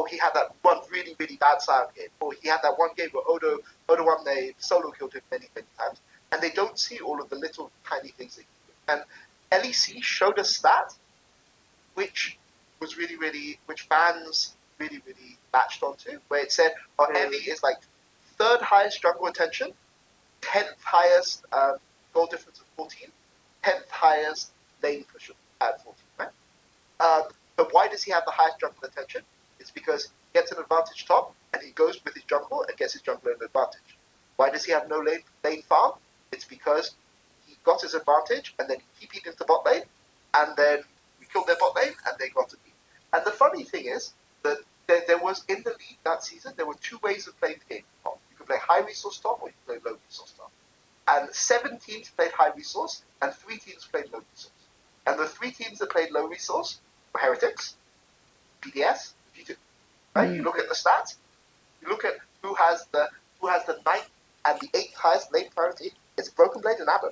Speaker 3: he had that one really, really bad Sion game. Or he had that one game where Odoamne solo killed him many, many times. And they don't see all of the little tiny things that he did. And LEC showed a stat which was really, which fans really latched onto, where it said, Evi is like 3rd highest jungle attention, 10th highest goal difference of 14, 10th highest lane push at 14, right? But why does he have the highest jungle attention? It's because he gets an advantage top, and he goes with his jungle and gets his jungler an advantage. Why does he have no lane farm? It's because he got his advantage, and then he TP'd into bot lane, and then we killed their bot lane, and they got to beat. And the funny thing is that there was, in the league that season, there were 2 ways of playing the game. You could play high resource top, or you could play low resource top. And 7 teams played high resource, and 3 teams played low resource. And the 3 teams that played low resource were Heretics, BDS, G2. Right? You look at the stats. You look at who has the 9th and the 8th highest lane priority. It's Broken Blade and Adam.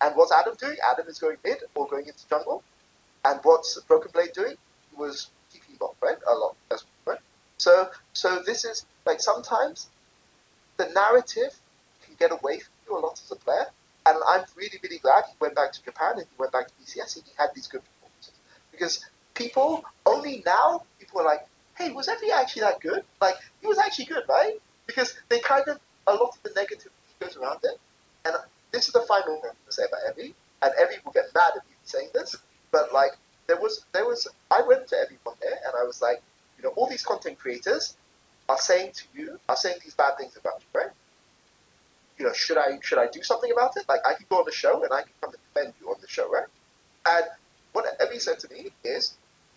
Speaker 3: And what's Adam doing? Adam is going mid or going into jungle. And what's Broken Blade doing? He was TP bot, right? A lot, right? So this is like, sometimes the narrative can get away from you a lot as a player. And I'm really glad he went back to Japan and he went back to BCS and he had these good performances. Because people are like, hey, was Evi actually that good? Like, he was actually good, right? Because they kind of, a lot of the negativity goes around it. And this is the final thing to say about Evi. And Evi will get mad at me saying this. But like, there was, I went to Evi one day and I was like, all these content creators are saying these bad things about you, right? Should I do something about it? Like, I can go on the show and I can come and defend you on the show, right? And what Evi said to me is,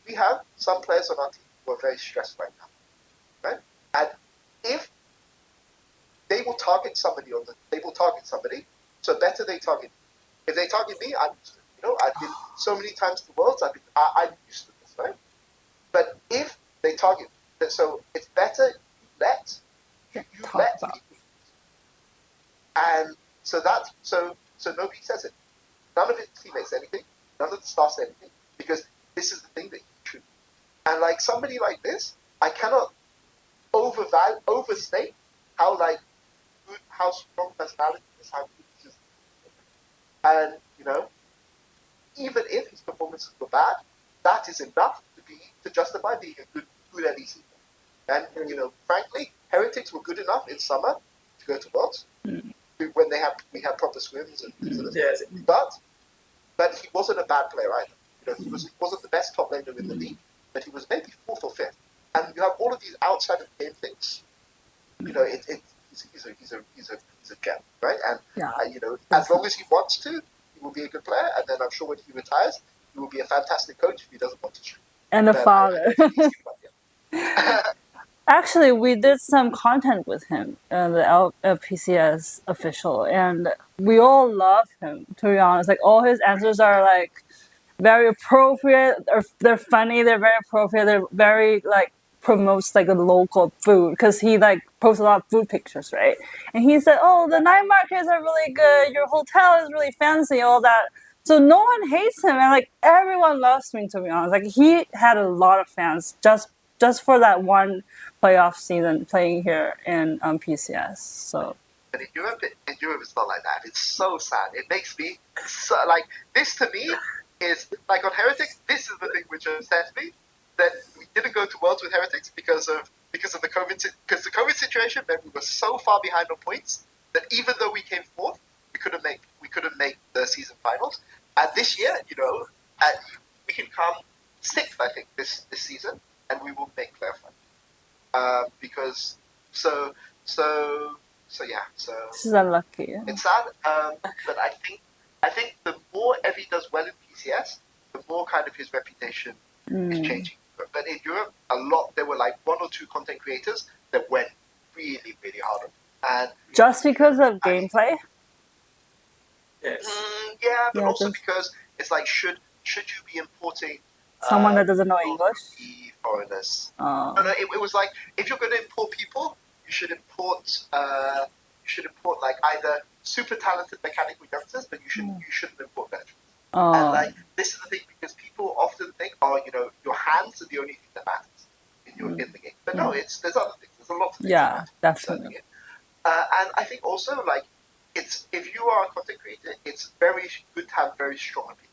Speaker 3: we have some players on our team who are very stressed right now, right? And if they will target somebody so better they target me. If they target me, I'm used to it. I've been so many times to the Worlds, I'm used to this, right? But if they target me, so it's better you let people. And so nobody says it. None of his teammates say anything. None of the staff say anything, because this is the thing that he should. And like, somebody like this, I cannot overstate how like good, how strong personality is, how good he is. And even if his performances were bad, that is enough to justify being a good LEC. And frankly, Heretics were good enough in summer to go to Worlds. When we had proper swims and things like that. But he wasn't a bad player either. He wasn't the best top laner in the league, but he was maybe 4th or 5th. And you have all of these outside of the game things. He's a gem, right? And as long as he wants to, he will be a good player. And then I'm sure when he retires, he will be a fantastic coach if he doesn't want to.
Speaker 1: And a father. Actually, we did some content with him, the PCS official, and we all love him, to be honest. Like, all his answers are like very appropriate, or they're funny, they're very appropriate, they're very like promotes like the local food, because he like posts a lot of food pictures, right? And he said, oh, the night markets are really good, your hotel is really fancy, all that. So no one hates him, and like everyone loves him, to be honest. Like, he had a lot of fans just for that one playoff season playing here in PCS. So,
Speaker 3: but in Europe it's not like that. It's so sad. It makes me so, like, this to me is like, on Heretics. This is the thing which upsets me, that we didn't go to Worlds with Heretics because of the COVID situation meant we were so far behind on points that even though we came 4th, we couldn't make the season finals. And this year, we can come 6th, I think, this season, and we will make playoff final. Because yeah. So
Speaker 1: this is unlucky.
Speaker 3: It's sad, but I think the more Evi does well in PCS, the more kind of his reputation is changing. But in Europe, there were like 1 or 2 content creators that went really hard on him. And
Speaker 1: just because of gameplay.
Speaker 3: Yeah, but also because it's like, should you be importing
Speaker 1: someone that doesn't know English?
Speaker 3: Foreigners. No, it was like, if you're going to import people, you should import like either super talented mechanical youngsters, but you shouldn't import veterans. And like, this is the thing, because people often think, your hands are the only thing that matters in the game. But no, there's other things. There's a lot of things.
Speaker 1: Yeah, definitely.
Speaker 3: And I think also, like, if you are a content creator, it's very good to have very strong opinions.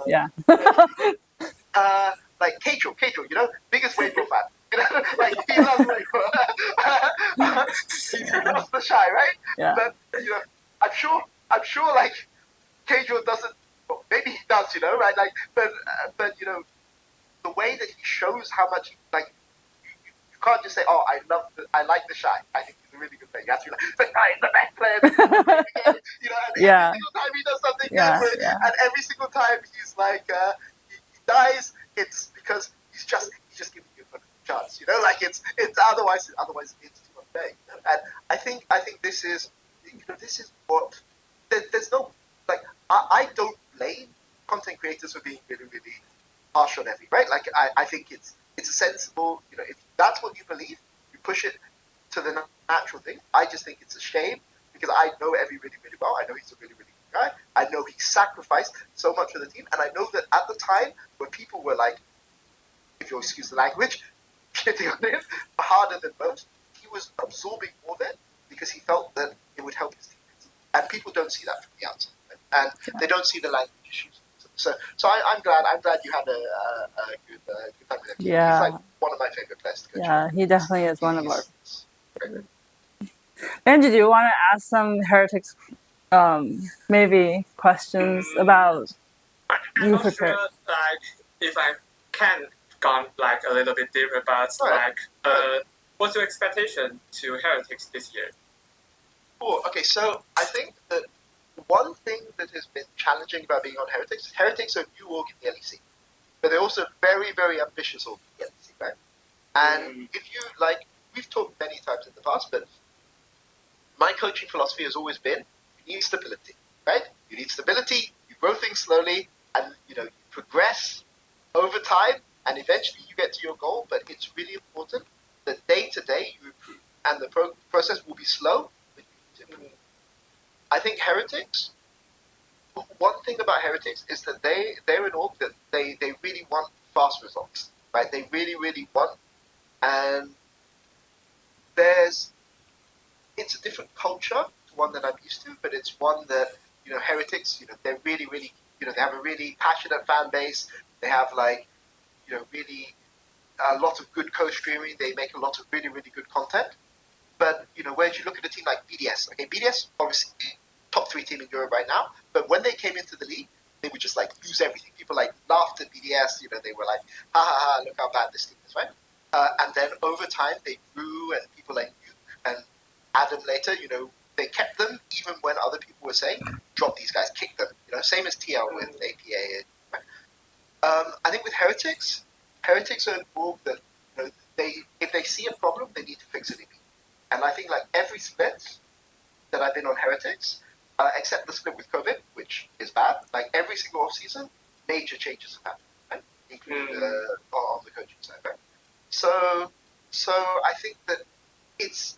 Speaker 1: yeah.
Speaker 3: like Keijo, you know, biggest Weibo fan. You know, like he loves Weibo. He loves the Shy, right?
Speaker 1: Yeah.
Speaker 3: But you know, I'm sure, like Keijo doesn't. Well, maybe he does, you know, right? Like, but you know, the way that he shows how much, like, you can't just say, "Oh, I like the Shy. I think he's a really good player." You have to be like, "The guy is the best player." You know, and
Speaker 1: Yeah.
Speaker 3: every single time he does something
Speaker 1: Yeah,
Speaker 3: good,
Speaker 1: yeah.
Speaker 3: and every single time he's like, he dies, it's because he's just giving you a chance. You know, like it's otherwise it's too unfair. You know? And I think this is, you know, this is what there's no, like, I don't blame content creators for being really, really harsh on every, right? Like I think it's a sensible, you know, if that's what you believe, you push it to the natural thing. I just think it's a shame because I know Evie really, really well. I know he's a really, really good guy. I know he sacrificed so much for the team, and I know that at the time when people were like, if you'll excuse the language, shitting on him harder than most, he was absorbing more then because he felt that it would help his teammates. And people don't see that from the outside, right? And they don't see the language issues. So I'm glad you had a good time with him.
Speaker 1: Yeah.
Speaker 3: He's like one of my favorite players to coach.
Speaker 1: Yeah, he definitely is one of our. Benji, do you want to ask some Heretics, maybe questions about
Speaker 2: I'm not sure, like, if I can gone like a little bit deeper, but like, what's your expectation to Heretics this year?
Speaker 3: Cool. Okay, so I think that one thing that has been challenging about being on Heretics are a new org in the LEC, but they're also very, very ambitious org in the LEC, right? And if you, like, we've talked many times in the past, but my coaching philosophy has always been, you need stability, right? You need stability, you grow things slowly, and, you know, you progress over time, and eventually you get to your goal, but it's really important that day to day you improve, and the process will be slow, but you need to improve. I think Heretics, one thing about Heretics is that they're an org that they really want fast results, right? They really, really want, and it's a different culture to one that I'm used to, but it's one that, you know, Heretics, you know, they're really, really, you know, they have a really passionate fan base. They have, like, you know, really a lot of good co-streaming. They make a lot of really, really good content. But, you know, whereas you look at a team like BDS, okay, BDS, obviously, top 3 team in Europe right now, but when they came into the league, they would just, like, lose everything. People, like, laughed at BDS, you know, they were like, ha ha ha, look how bad this team is, right? And then over time, they grew, and people like Nuke and Adam later, you know, they kept them even when other people were saying, drop these guys, kick them. You know, same as TL with APA. Right? I think with Heretics are an org that, you know, if they see a problem, they need to fix it immediately. And I think, like, every split that I've been on Heretics, except the split with COVID, which is bad, like every single off season, major changes have happened, right? Including on the coaching side, right? So I think that it's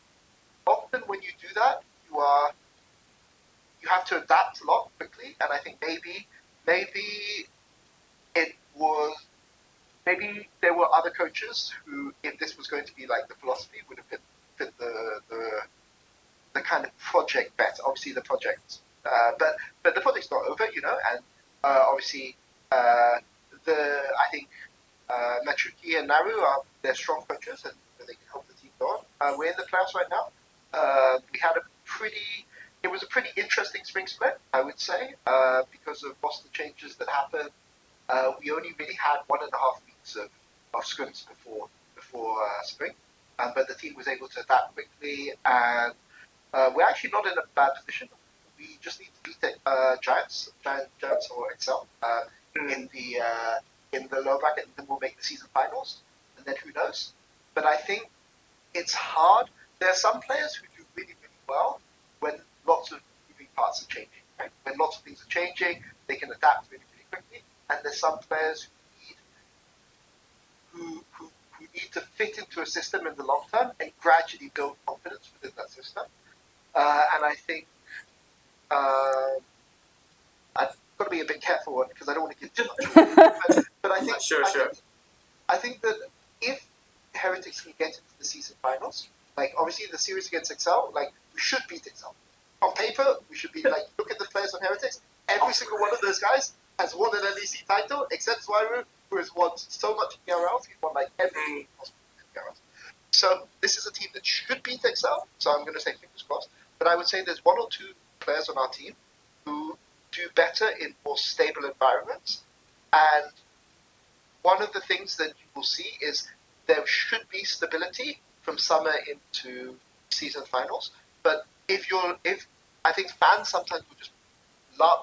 Speaker 3: often when you do that, you have to adapt a lot quickly, and I think maybe there were other coaches who, if this was going to be like the philosophy, would have fit the kind of project better. Obviously, the project, but the project's not over, you know, and obviously I think Matsuki and Naru they're strong coaches, and they can help the team go on. We're in the playoffs right now. It was a pretty interesting spring split, I would say, because of roster changes that happened. We only really had 1.5 weeks of scrims before spring, but the team was able to adapt quickly, and we're actually not in a bad position. We just need to beat Giants or Excel in the lower bracket, and then we'll make the season finals, and then who knows. But I think it's hard. There are some players who do really, really well when lots of moving parts are changing, right? When lots of things are changing, they can adapt really, really quickly. And there's some players who need to fit into a system in the long term and gradually build confidence within that system. And I think I've got to be a bit careful because I don't want to give too much. But I think I think that if Heretics can get into the season finals, like obviously the series against Excel, like we should beat Excel. On paper, we should be like, look at the players on Heretics. Every single one of those guys has won an LEC title except Zwiru, who who has won so much ERLs. He's won like every possible ERLs. So this is a team that should beat Excel. So I'm going to say fingers crossed. But I would say there's one or two players on our team who do better in more stable environments. And one of the things that you will see is there should be stability from summer into season finals. But if I think fans sometimes will just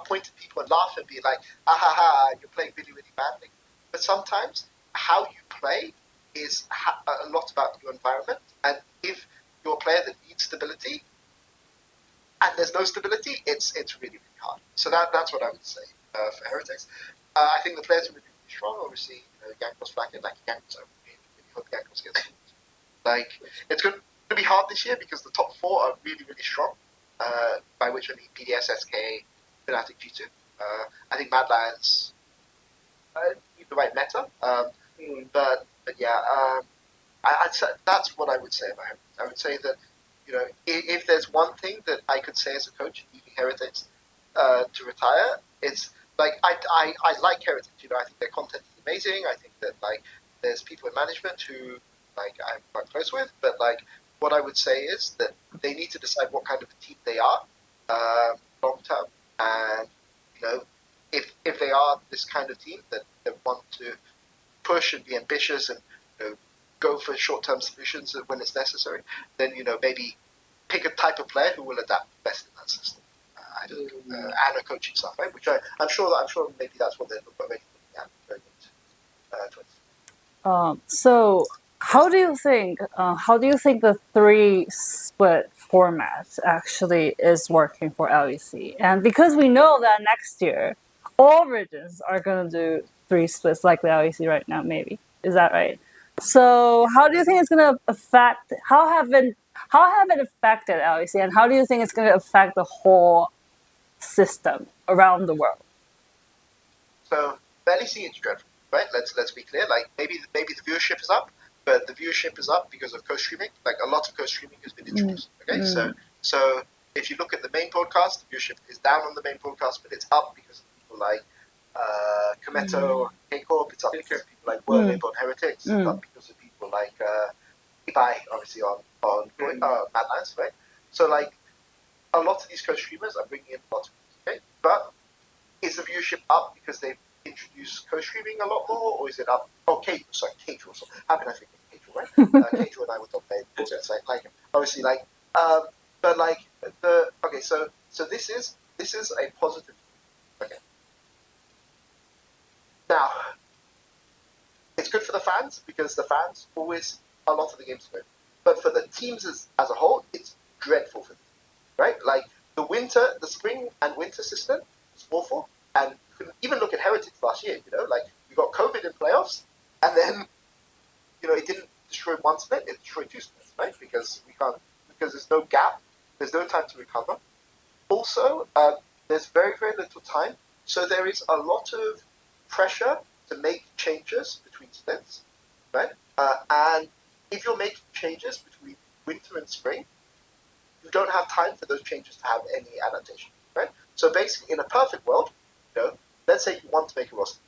Speaker 3: point at people and laugh and be like, ah ha ha, you're playing really, really badly. But sometimes how you play is a lot about your environment. And if you're a player that needs stability and there's no stability, it's really, really hard. So that's what I would say for Heretics. I think the players are really, really strong. Obviously, Jankos Flack and Jankos, I really hope Jankos gets it's going to be hard this year because the top four are really, really strong. By which I mean PDS, SK, Fnatic, G2. I think Mad Lions need the right meta. But yeah, I'd say that's what I would say about him. I would say that, if there's one thing that I could say as a coach leaving Heretics to retire, it's like I like Heretics. I think their content is amazing. I think that there's people in management who I'm quite close with. But what I would say is that they need to decide what kind of a team they are long term. And if they are this kind of team that want to push and be ambitious and go for short-term solutions when it's necessary, then maybe pick a type of player who will adapt best in that system. I don't know, and a coaching staff, right? Which I'm sure maybe that's what they're already looking at going into 2020.
Speaker 1: So how do you think the 3 split format actually is working for LEC? And because we know that next year all regions are going to do 3 splits like the LEC right now, maybe. Is that right? So how do you think it's going to affect, how have it affected LEC, and how do you think it's going to affect the whole system around the world?
Speaker 3: So the LEC is dreadful, right? Let's be clear. Maybe the viewership is up, but the viewership is up because of co-streaming. A lot of co-streaming has been introduced. Okay, so if you look at the main broadcast, the viewership is down on the main broadcast, but it's up because of people like Kometo, K-Corp. It's up because of people like Wordlib on Heretics. It's up because of people like Ibai, obviously on Mad Lions, right? So a lot of these co-streamers are bringing in a lot of views, okay? But is the viewership up because they've introduced co-streaming a lot more, or is it up? Oh, K-True. How can I think of K-True, right? K-True and I were top playing progress, like obviously, but okay. So this is a positive. Okay. Now, it's good for the fans because the fans always a lot of the games win. But for the teams as a whole, it's dreadful for them, right? The spring and winter system is awful. And you can even look at Heretics last year, you got COVID in playoffs, and then, it didn't destroy one split, it destroyed 2 splits, right? Because there's no gap, there's no time to recover. Also, there's very, very little time, so there is a lot of pressure to make changes between splits, right? And if you're making changes between winter and spring, you don't have time for those changes to have any adaptation, right? So basically, in a perfect world, let's say you want to make a roster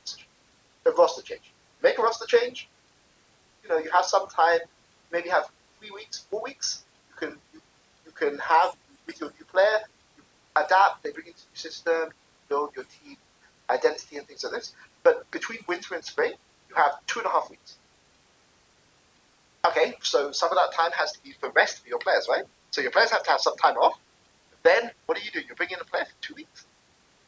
Speaker 3: change. Make a roster change, you have some time, maybe have 3 weeks, 4 weeks. You can have with your new player, you adapt, they bring into the system, build your team identity and things like this. But between winter and spring, you have 2.5 weeks. Okay, so some of that time has to be for rest for your players, right? So your players have to have some time off. Then what do? You bring in a player for 2 weeks.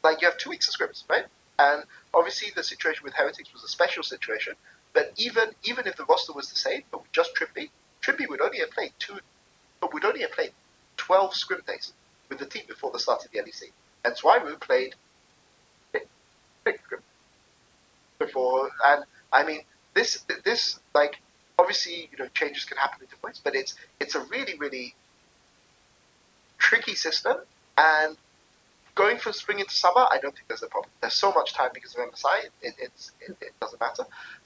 Speaker 3: You have 2 weeks of scrims, right? And obviously the situation with Heretics was a special situation. But even if the roster was the same, but with just Trippy would only have played 12 scrim days with the team before the start of the LEC. And Zweiru played 6 scrim before. And I mean, this obviously, changes can happen in different ways, but it's a really, really tricky system. And going from spring into summer, I don't think there's a problem. There's so much time because of MSI, it doesn't matter.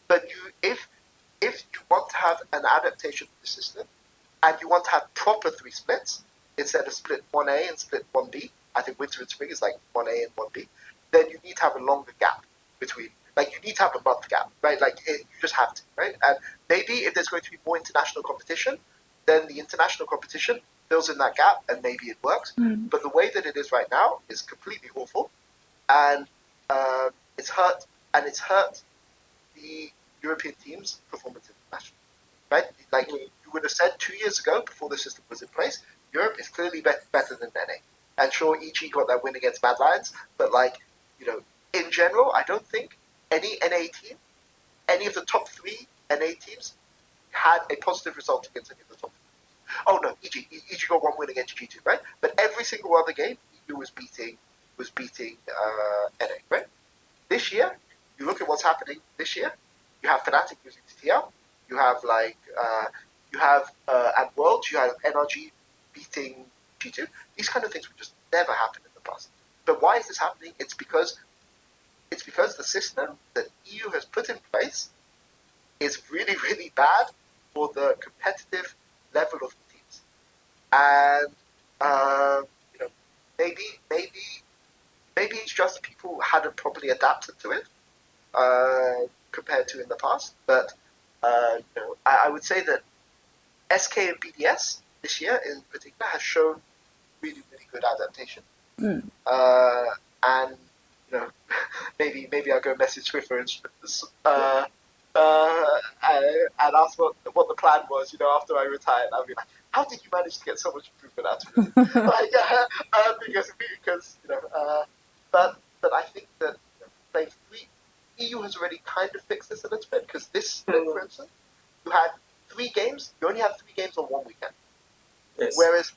Speaker 3: But if you want to have an adaptation to the system, and you want to have proper 3 splits, instead of split 1A and split 1B, I think winter and spring is 1A and 1B, then you need to have a longer gap between Like, you need to have a month gap, right? Like, you just have to, right? And maybe if there's going to be more international competition, then the international competition fills in that gap, and maybe it works. But the way that it is right now is completely awful, and it's hurt the European teams' performance internationally, right? Like, you would have said 2 years ago, before the system was in place, Europe is clearly better than NA. And sure, EG got that win against Mad Lions, but like, in general, I don't think any NA team, any of the top 3 NA teams, had a positive result against any of the top 3. Oh no, EG got 1 win against G2, right? But every single other game, EU was beating NA, right? This year, you look at what's happening this year. You have Fnatic losing to TL. You have at Worlds, you have NRG beating G2. These kind of things would just never happen in the past. But why is this happening? It's because the system that EU has put in place is really, really bad for the competitive level of the teams. And maybe it's just people hadn't properly adapted to it compared to in the past. But I would say that SK and BDS this year in particular has shown really, really good adaptation. And maybe I'll go message Swiffer and ask what the plan was. After I retired, I'll be like, how did you manage to get so much improvement out of it? But I think that playing EU has already kind of fixed this a little bit, because this split, for instance, you had 3 games. You only have 3 games on 1 weekend.
Speaker 2: Yes.
Speaker 3: Whereas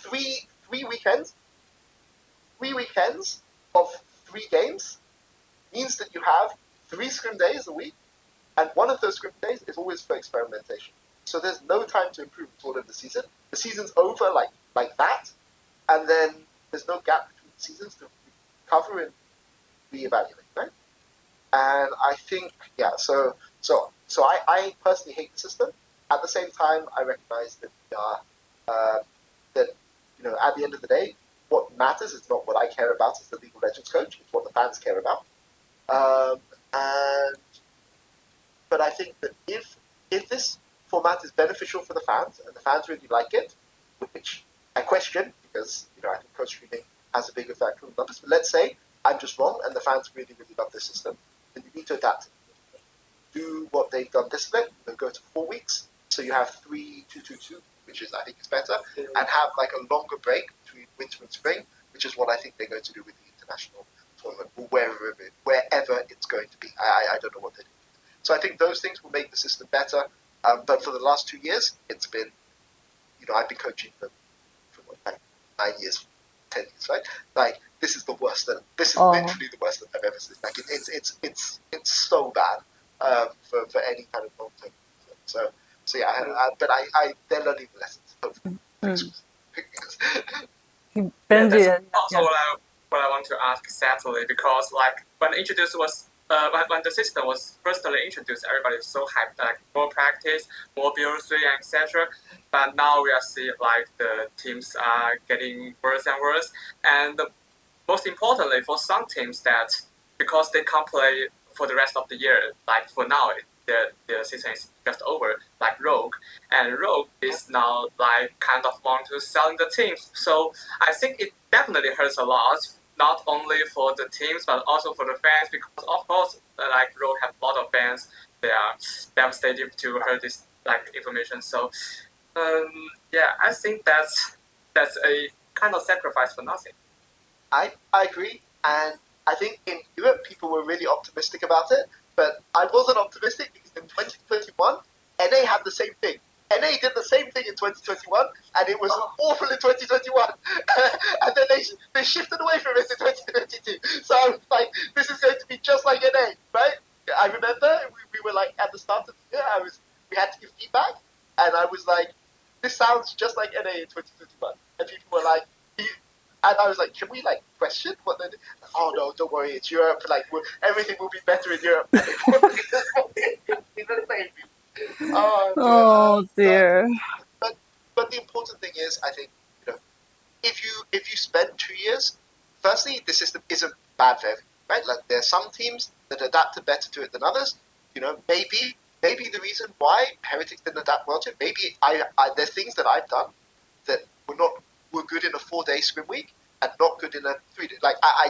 Speaker 3: three weekends of 3 games means that you have 3 scrim days a week, and one of those scrim days is always for experimentation. So there's no time to improve at all in the season. The season's over like that, and then there's no gap between the seasons to recover and reevaluate, right? And I think, so I personally hate the system. At the same time, I recognize that at the end of the day, what matters is not what I care about as the League of Legends coach, it's what the fans care about. But I think that if this format is beneficial for the fans, and the fans really like it, which I question, because I think co-streaming has a big effect on numbers. But let's say I'm just wrong, and the fans really, really love this system, then you need to adapt it. Do what they've done this split, go to 4 weeks, so you have 3-2-2-2, which I think is better, and have like a longer break between winter and spring, which is what I think they're going to do with the international tournament, or wherever it's going to be. I don't know what they're doing. So I think those things will make the system better. But for the last 2 years, it's been, I've been coaching them for 9 years, 10 years, right? Like, this is the worst. This is literally the worst that I've ever seen. Like, it's so bad for any kind of long term. So yeah. But they're learning the lessons.
Speaker 1: Benji,
Speaker 2: also what I want to ask sadly, because like when the system was firstly introduced, everybody was so hyped, like more practice, more BO3, etc. But now we are seeing like the teams are getting worse and worse, and most importantly for some teams that because they can't play for the rest of the year, like for now the season is just over, like Rogue, and Rogue is now like kind of want to selling the teams. So I think it definitely hurts a lot, not only for the teams but also for the fans, because of course like Rogue have a lot of fans. They are devastated to hear this like information. So I think that's a kind of sacrifice for nothing.
Speaker 3: I agree, and I think in Europe people were really optimistic about it, but I wasn't optimistic because in 2021 NA had the same thing. NA did the same thing in 2021, and it was awful in 2021. And then they shifted away from it in 2022. So I was like, this is going to be just like NA, right? I remember we were like at the start of the year, we had to give feedback, and I was like, this sounds just like NA in 2021. And people were like, and I was like, can we like question what they did? Oh no, don't worry, it's Europe. Like everything will be better in Europe.
Speaker 1: Oh dear.
Speaker 3: But the important thing is, I think, if you spend 2 years, firstly, the system isn't bad for everyone. right? Like there are some teams that adapted better to it than others. You know, maybe the reason why Heretics didn't adapt well to it, maybe there's things that I've done that were good in a 4-day scrim week and not good in a 3-day. Like I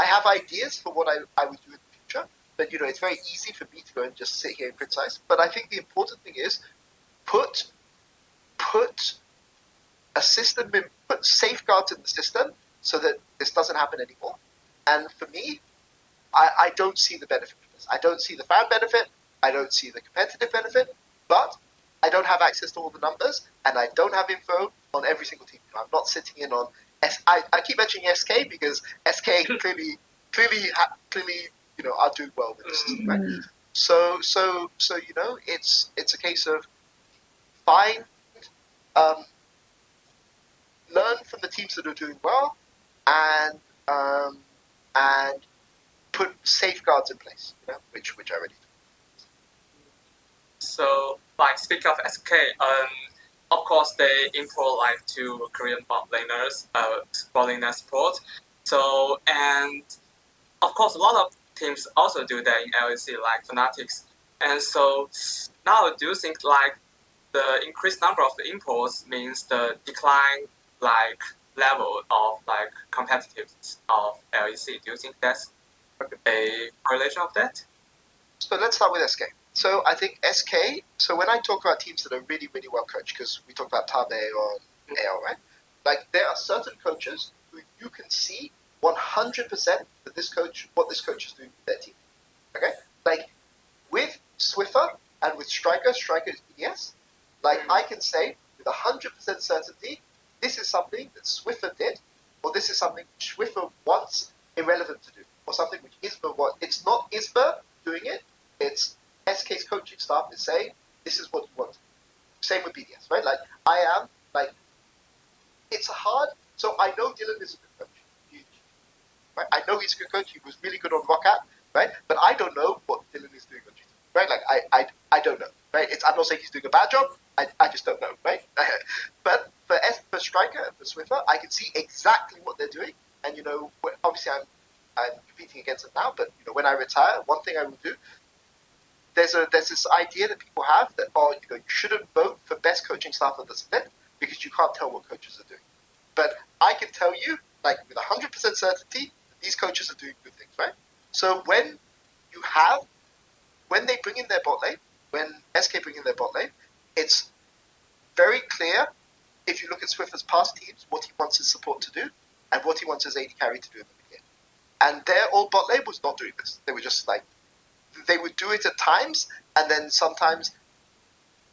Speaker 3: have ideas for what I would do in the future, but you know, it's very easy for me to go and just sit here and criticize. But I think the important thing is put a system in, put safeguards in the system so that this doesn't happen anymore. And for me, I don't see the benefit of this. I don't see the fan benefit. I don't see the competitive benefit. But I don't have access to all the numbers, and I don't have info on every single team. I'm not sitting in on I keep mentioning SK because SK clearly, you know, are doing well with this system, right? So you know, it's a case of find, learn from the teams that are doing well, and put safeguards in place, you know, which I already do.
Speaker 2: So, like, speaking of SK, of course they import like 2 Korean bot laners, bot laner support. So, and of course a lot of teams also do that in LEC, like Fanatics. And so now, do you think like the increased number of the imports means the decline like level of like competitiveness of LEC? Do you think that's a correlation of that?
Speaker 3: So let's start with SK. So I think SK, so when I talk about teams that are really, really well coached, because we talk about Tabe or AL, right? Like there are certain coaches who you can see 100% that what this coach is doing with their team. Okay? Like with Swiffer and with Striker is BDS, like I can say with 100% certainty, this is something that Swiffer did, or this is something Swiffer wants Irrelevant to do, or something which Isba wants. It's not Isba doing it, it's SK's coaching staff is saying, this is what you want. Same with BDS, right? Like, I am, like, it's hard. So I know Dylan is a good coach. Right? I know he's a good coach. He was really good on Roccat, right? But I don't know what Dylan is doing on GT, right? Like, I don't know, right? I'm not saying he's doing a bad job. I just don't know, right? But for Striker and for Swiffer, I can see exactly what they're doing. And, you know, obviously I'm competing against them now, but, you know, when I retire, one thing I will do, there's this idea that people have that, you know, you shouldn't vote for best coaching staff of the split because you can't tell what coaches are doing. But I can tell you, like, with 100% certainty, these coaches are doing good things, right? So when they bring in their bot lane, when SK bring in their bot lane, it's very clear, if you look at Swiffer's past teams, what he wants his support to do and what he wants his AD carry to do in the beginning. And their old bot lane was not doing this. They were just like, they would do it at times and then sometimes,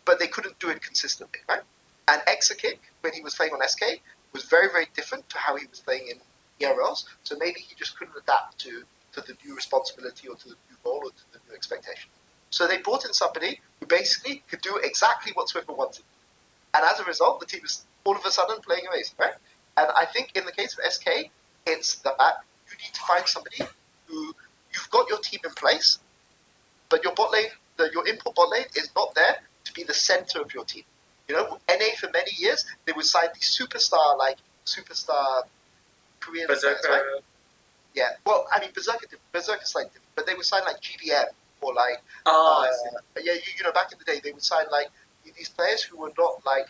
Speaker 3: but they couldn't do it consistently, right? And Exakick, when he was playing on SK, was very, very different to how he was playing in ERLs. So maybe he just couldn't adapt to the new responsibility or to the new role or to the new expectation. So they brought in somebody who basically could do exactly what Swiffer wanted. And as a result, the team is all of a sudden playing amazing, right? And I think in the case of SK, it's that you need to find somebody who, you've got your team in place, but your bot lane, your input bot lane is not there to be the center of your team. You know, NA for many years, they would sign these superstar Korean players, right? Yeah, well, I mean, Berserker slightly different, but they would sign like GBM or like, you know, back in the day, they would sign like these players who were not like,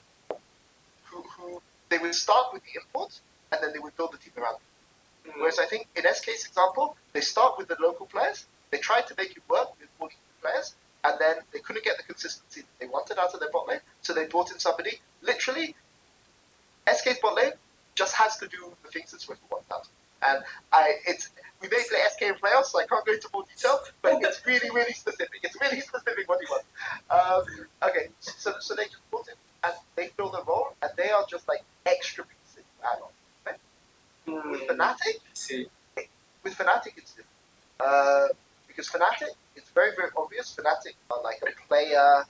Speaker 3: who they would start with the imports and then they would build the team around them. Whereas I think in SK's example, they start with the local players, they tried to make it work with all these players, and then they couldn't get the consistency that they wanted out of their bot lane, so they brought in somebody. Literally, SK's bot lane just has to do the things that Swiffer wants out. And we may play SK in playoffs, so I can't go into more detail, but it's really, really specific. It's really specific what he wants. Okay, so they just brought it, and they fill the role, and they are just like extra pieces to add on. Right? With Fnatic, it's different. Because Fnatic, it's very, very obvious. Fnatic are like a player,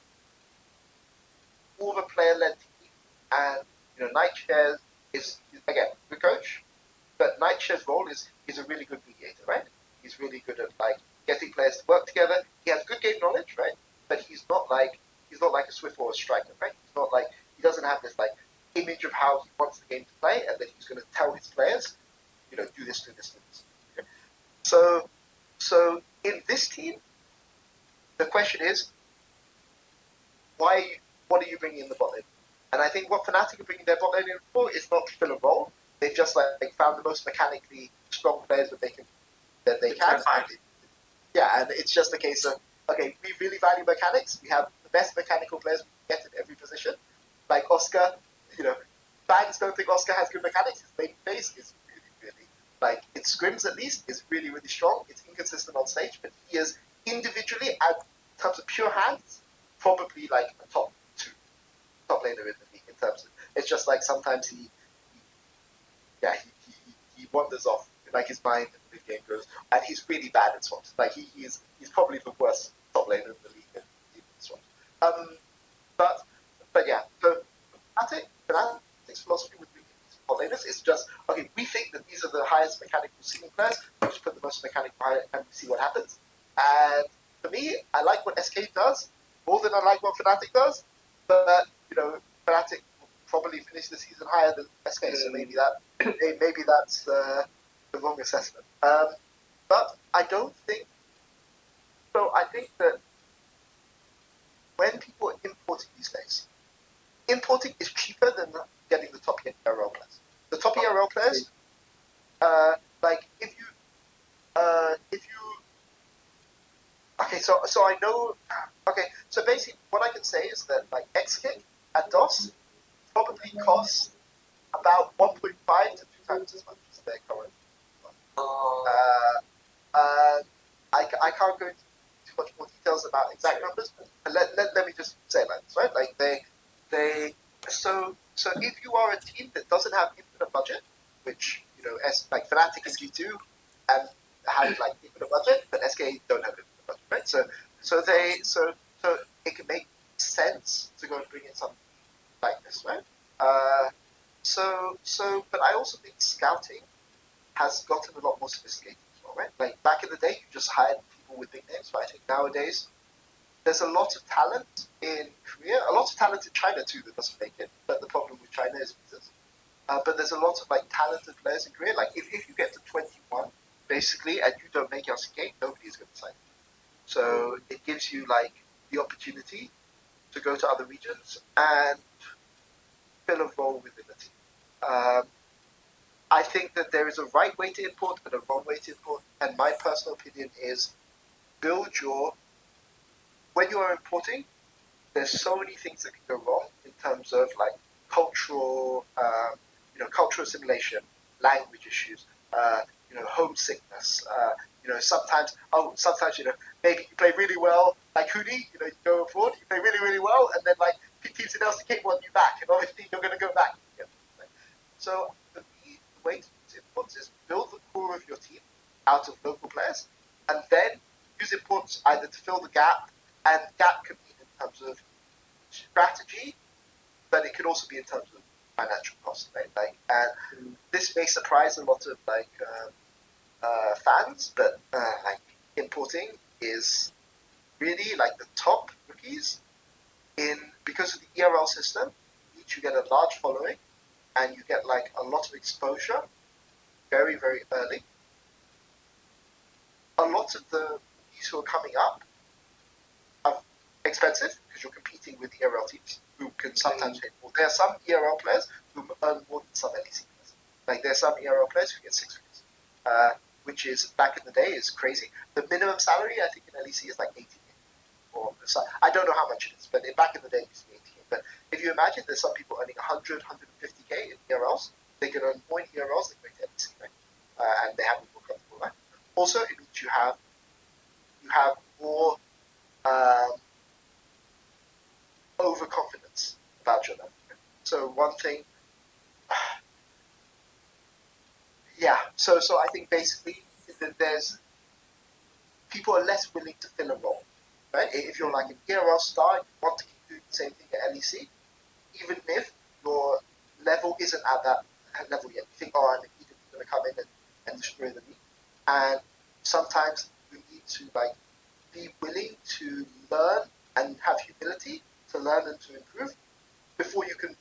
Speaker 3: more of a player-led team, and you know, Nightshares is again the coach, but Nightshares' role is a really good mediator, right? He's really good at like getting players to work together. He has good game knowledge, right? But he's not like a Swiffer or a Striker, right? He's not like, he doesn't have this like image of how he wants the game to play, and then he's going to tell his players, you know, do this, do this, do this. Okay?
Speaker 5: So in this team, the question is, what are you bringing in the bot lane? And I think what Fnatic are bringing their bot lane in for is not to fill a role. They've just found the most mechanically strong players that they can. And it's just a case of, okay, we really value mechanics. We have the best mechanical players we can get in every position. Like Oscar, fans don't think Oscar has good mechanics. His lane phase is really, in scrims at least, is really, really strong. It's inconsistent on stage, but he is individually, in terms of pure hands, probably a top laner in the league in terms of, it's just sometimes he wanders off, his mind in the game goes, and he's really bad at swaps. He's probably the worst top laner in the league in swaps. But yeah, so Fnatic's philosophy with top laners is just, okay, we think that these are the highest mechanical ceiling players, we just put the most mechanical behind it and we see what happens. And for me, I like what SK does more than I like what Fnatic does, but Fnatic will probably finish the season higher than SK, so maybe that's the wrong assessment. But I don't think so. I think that when people are importing these days, importing is cheaper than getting the top ERL players. The top ERL players, okay, so I know. Okay, so basically, what I can say is that Xkick at DOS probably costs about 1.5 to 2 times as much as their current. I can't go into too much more details about exact numbers, but let me just say it like this, right? So if you are a team that doesn't have infinite budget, which Fnatic and G2 and have infinite budget, but SK don't have infinite budget, right? So it can make sense to go and bring in something like this, right? But I also think scouting has gotten a lot more sophisticated as well, right? Back in the day, you just hired people with big names, but I think nowadays there's a lot of talent in Korea, a lot of talent in China too that doesn't make it. But the problem with China is visas. But there's a lot of talented players in Korea. If you get to 21, basically, and you don't make LCK, nobody is going to sign you. So it gives you the opportunity to go to other regions and fill a role within the team. I think that there is a right way to import and a wrong way to import. And my personal opinion is when you are importing, there's so many things that can go wrong in terms of cultural assimilation, language issues, homesickness. Sometimes maybe you play really well, like Huni, you go abroad, you play really, really well, and then teams in LCK want you back, and obviously you're going to go back. So for me, the way to use imports is build the core of your team out of local players, and then use imports either to fill the gap, and gap can be in terms of strategy, but it could also be in terms of financial cost, right? And this may surprise a lot of fans, but importing is really the top rookies because of the ERL system. You get a large following, and you get a lot of exposure very, very early. A lot of the rookies who are coming up are expensive because you're competing with ERL teams who can sometimes pay more. There are some ERL players who earn more than some LEC players. There are some ERL players who get 6 figures, which is, back in the day, is crazy. The minimum salary, I think, in LEC is 80K. I don't know how much it is, but back in the day, it used to be 80K. But if you imagine there's some people earning 100, 150K in ERLs, they can earn more in ERLs than going to LEC, right? And they have a more comfortable life. Also, it means you have more overconfidence about your level. So one thing, So I think basically that there's people are less willing to fill a role, right? If you're an ERL star, you want to keep doing the same thing at LEC, even if your level isn't at that level yet. You think, I'm immediately going to come in and destroy the league. And sometimes you need to be willing to learn and have humility to learn and to improve before you can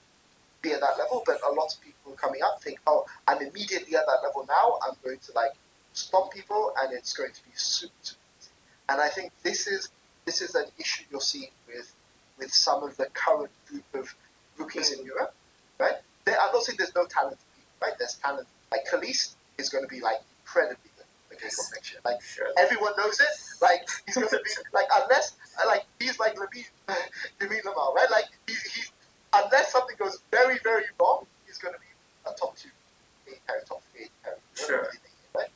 Speaker 5: be at that level. But a lot of people coming up think, I'm immediately at that level now, I'm going to stomp people, and it's going to be super, super easy. And I think this is an issue you're seeing with some of the current group of rookies in Europe, right? I'm not saying there's no talent, right? There's talent. Like Khalees is going to be like incredibly good for K-pop next year. Like everyone knows it. Like he's going to be like unless like he's like Lamine Lamar, right? Like he's unless something goes very, very wrong, he's going to be a top 2 carry, top 3 carry.
Speaker 2: Sure.
Speaker 5: Right?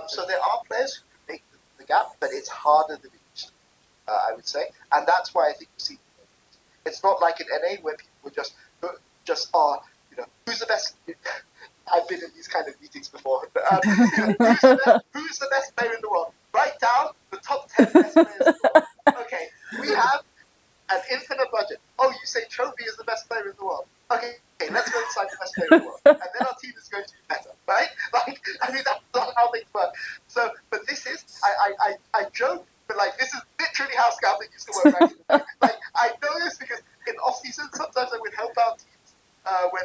Speaker 5: So there are players who can make the gap, but it's harder than it used to be, I would say, and that's why I think you see. It's not like in NA where people just are, who's the best. I've been in these kind of meetings before. Who's the best player in the world? Write down the top 10 best players in the world. Okay, we have an infinite budget. Oh, you say Chovy is the best player in the world. Okay, let's go inside the best player in the world. And then our team is going to be better, right? Like, I mean, that's not how things work. So, but this is, I joke, but like, this is literally how scouting used to work back in the day. Like, I know this because in off-season, sometimes I would help out teams when,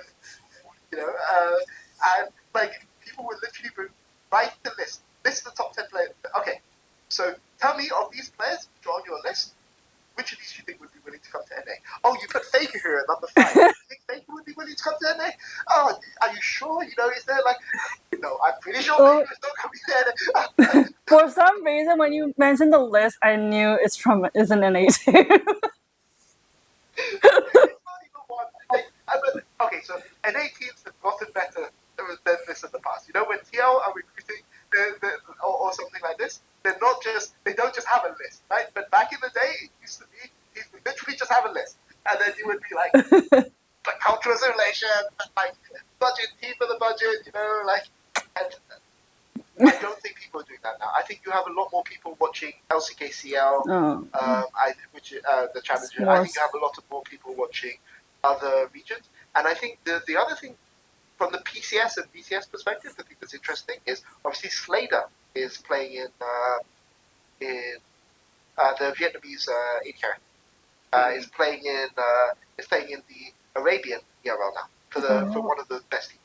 Speaker 5: and like, people would literally write the list the top 10 players. Okay, so tell me of these players which are on your list, which of these do you think would be willing to come to NA? Oh, you put Faker here at number 5. You think Faker would be willing to come to NA? Oh, are you sure? Is there like, I'm pretty sure Faker's not coming to NA.
Speaker 1: For some reason, when you mentioned the list, I knew it's an NA team.
Speaker 5: Okay, so NA teams have gotten better than this in the past. When TL are recruiting or something like this, they don't just have a list, right? But back in the day, it used to be, you literally just have a list. And then you would be like, like cultural simulation, like budget, team for the budget, and I don't think people are doing that now. I think you have a lot more people watching LCKCL, the Challenger. I think you have a lot more people watching other regions. And I think the other thing, from the PCS and BCS perspective, I think that's interesting is obviously Slater is playing in the Vietnamese AD is playing in the Arabian ERL now for one of the best teams.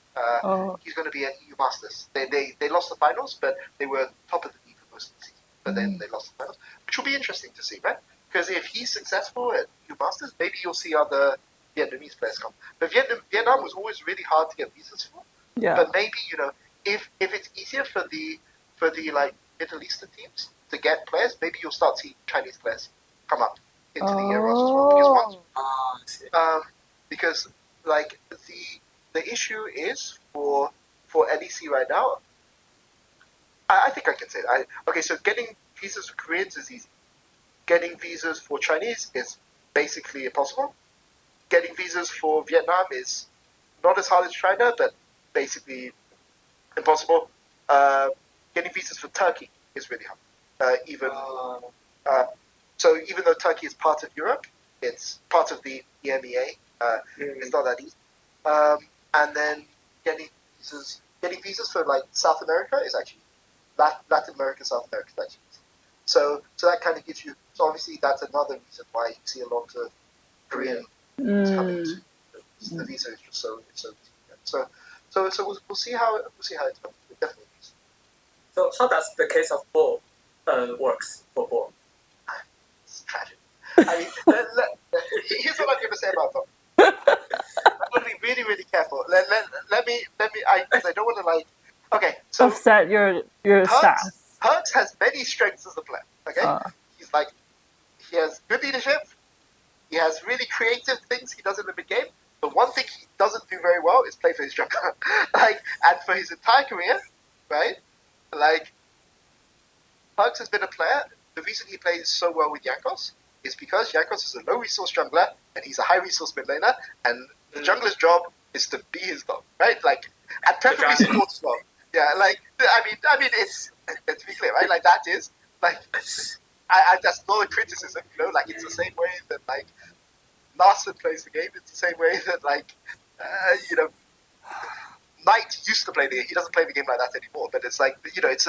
Speaker 5: He's going to be at EU Masters. They lost the finals, but they were top of the league for most of the season. But then they lost the finals, which will be interesting to see, right? Because if he's successful at EU Masters, maybe you'll see other Vietnamese players come. But Vietnam was always really hard to get visas for.
Speaker 1: Yeah.
Speaker 5: But maybe if it's easier for the like Middle Eastern teams to get players, maybe you'll start seeing Chinese players come up into the Euros as well. Because like the issue is for NEC right now. I think I can say that. Okay, so getting visas for Koreans is easy. Getting visas for Chinese is basically impossible. Getting visas for Vietnam is not as hard as China, but basically impossible. Getting visas for Turkey is really hard. So even though Turkey is part of Europe, it's part of the EMEA. It's not that easy. And then getting visas for like South America is actually Latin America, South America is actually easy. So that kind of gives you. So obviously that's another reason why you see a lot of Korean coming to the visa is just so easy. So we'll see how it goes. Definitely.
Speaker 2: So how does the case of Ball works for Ball?
Speaker 5: It's tragic. I mean, here's what I'm going to say about them. I'm going to be really, really careful. Let me. I don't want to like. Okay, so
Speaker 1: upset your staff.
Speaker 5: Hertz has many strengths as a player. Okay, he has good leadership. He has really creative things he does in the mid game. But one thing he doesn't do very well is play for his jungler. And for his entire career, right? Hertz has been a player. The reason he plays so well with Jankos is because Jankos is a low resource jungler and he's a high resource mid laner, and the jungler's job is to be his dog, right? And preferably support as well. Yeah, I mean, it's to be clear, right? That is that's not a criticism, it's the same way that Larson plays the game. It's the same way that Knight used to play the game. He doesn't play the game like that anymore. But it's it's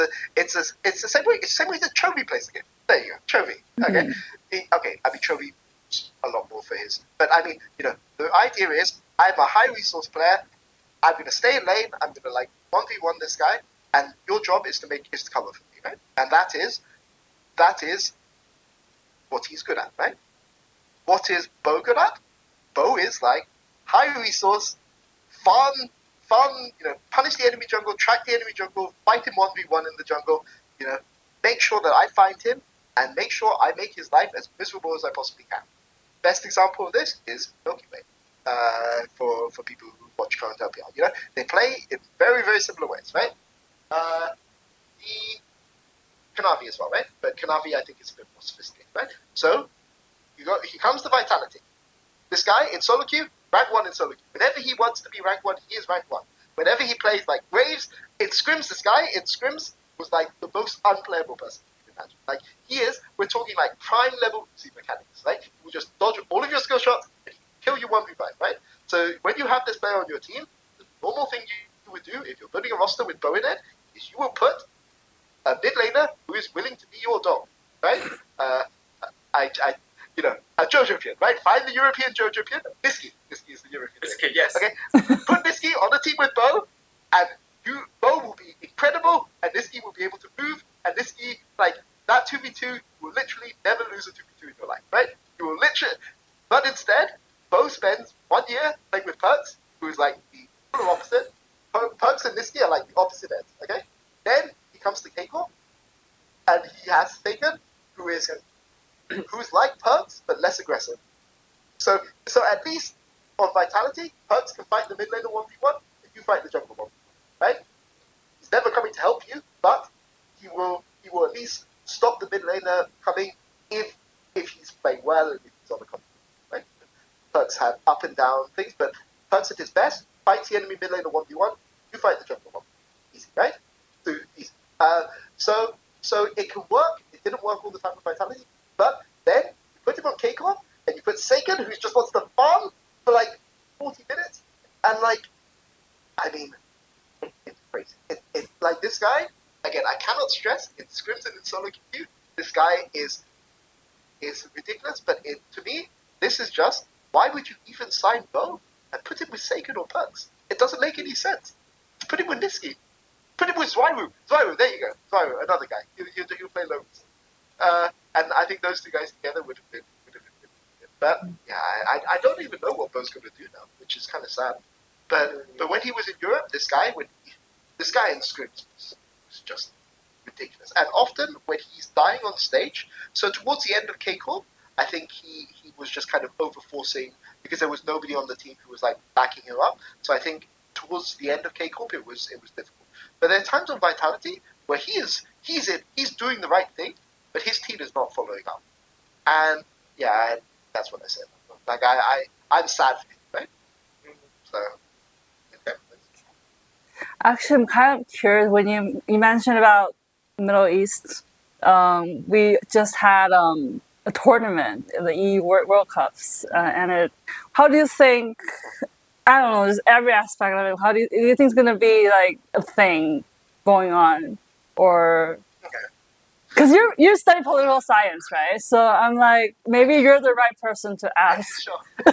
Speaker 5: the same way. It's the same way that Chovy plays the game. There you go, Chovy. Okay, I mean Chovy a lot more for his. But I mean, the idea is I'm a high resource player. I'm gonna stay in lane. I'm gonna 1v1 this guy, and your job is to make his cover for me, right? And that is what he's good at, right? What is Bo good at? Bo is like high resource, fun, punish the enemy jungle, track the enemy jungle, fight him 1v1 in the jungle, make sure that I find him and make sure I make his life as miserable as I possibly can. Best example of this is Milky Way. For people who watch current LPL, they play in very, very similar ways, right? The Kanavi as well, right? But Kanavi, I think, is a bit more sophisticated, right? So he comes to Vitality. This guy in solo queue, rank 1 in solo queue. Whenever he wants to be rank 1, he is rank 1. Whenever he plays like Graves, in scrims, this guy in scrims was like the most unplayable person you can imagine. Like we're talking like prime level Uzi mechanics, right? He will just dodge all of your skill shots and he kill you 1v5, right? So when you have this player on your team, the normal thing you would do if you're building a roster with Bo in it is you will put a mid laner who is willing to be your dog, right? A Jojopian, right? Find the European Jojopian. Nisqy is the European.
Speaker 2: Nisqy, yes.
Speaker 5: Okay, put Nisqy on the team with Bo, and Bo will be incredible, and Nisqy will be able to move, and Nisqy, like, that 2v2, you will literally never lose a 2v2 in your life, right? You will literally, but instead, Bo spends 1 year playing with Perkz, who is like the polar opposite. Perkz and Nisqy are like the opposite ends, okay? Then he comes to K-Corp, and he has Faker, who's like Perkz, but less aggressive. So at least on Vitality, Perkz can fight the mid laner 1v1, and you fight the jungle 1v1, right? He's never coming to help you, but he will at least stop the mid laner coming if he's playing well and if he's on the contest, right? Perkz had up and down things, but Perkz at his best fights the enemy mid laner 1v1, you fight the jungle 1v1. Easy, right? So easy. So it can work. It didn't work all the time with Vitality, but then you put him on K-Corp and you put Saken, who just wants to farm for like 40 minutes, and like, I mean, it's crazy. It's like this guy, again, I cannot stress, in scrims and in solo queue, this guy is ridiculous, but to me, this is just, why would you even sign Bo and put him with Saken or Perkz? It doesn't make any sense. Put him with Nisqy. Put him with Zweiru. Zweiru, there you go. Zweiru, another guy. He'll play low. And I think those two guys together would have been good. But yeah, I don't even know what Bo's going to do now, which is kind of sad. But when he was in Europe, this guy in scrims was just ridiculous. And often when he's dying on stage, so towards the end of K-Corp, I think he was just kind of over-forcing because there was nobody on the team who was like backing him up. So I think towards the end of K-Corp, it was difficult. But there are times on Vitality where he's doing the right thing, but his team is not following up. And yeah, that's what I said. Like I'm sad for him, right? So okay.
Speaker 1: Actually, I'm kind of curious when you mentioned about Middle East. We just had a tournament, the EU World Cups, and how do you think? I don't know, just every aspect of it. How do you think it's going to be like a thing going on, or? Because you study political science, right? So I'm like, maybe you're the right person to ask.
Speaker 5: Sure. I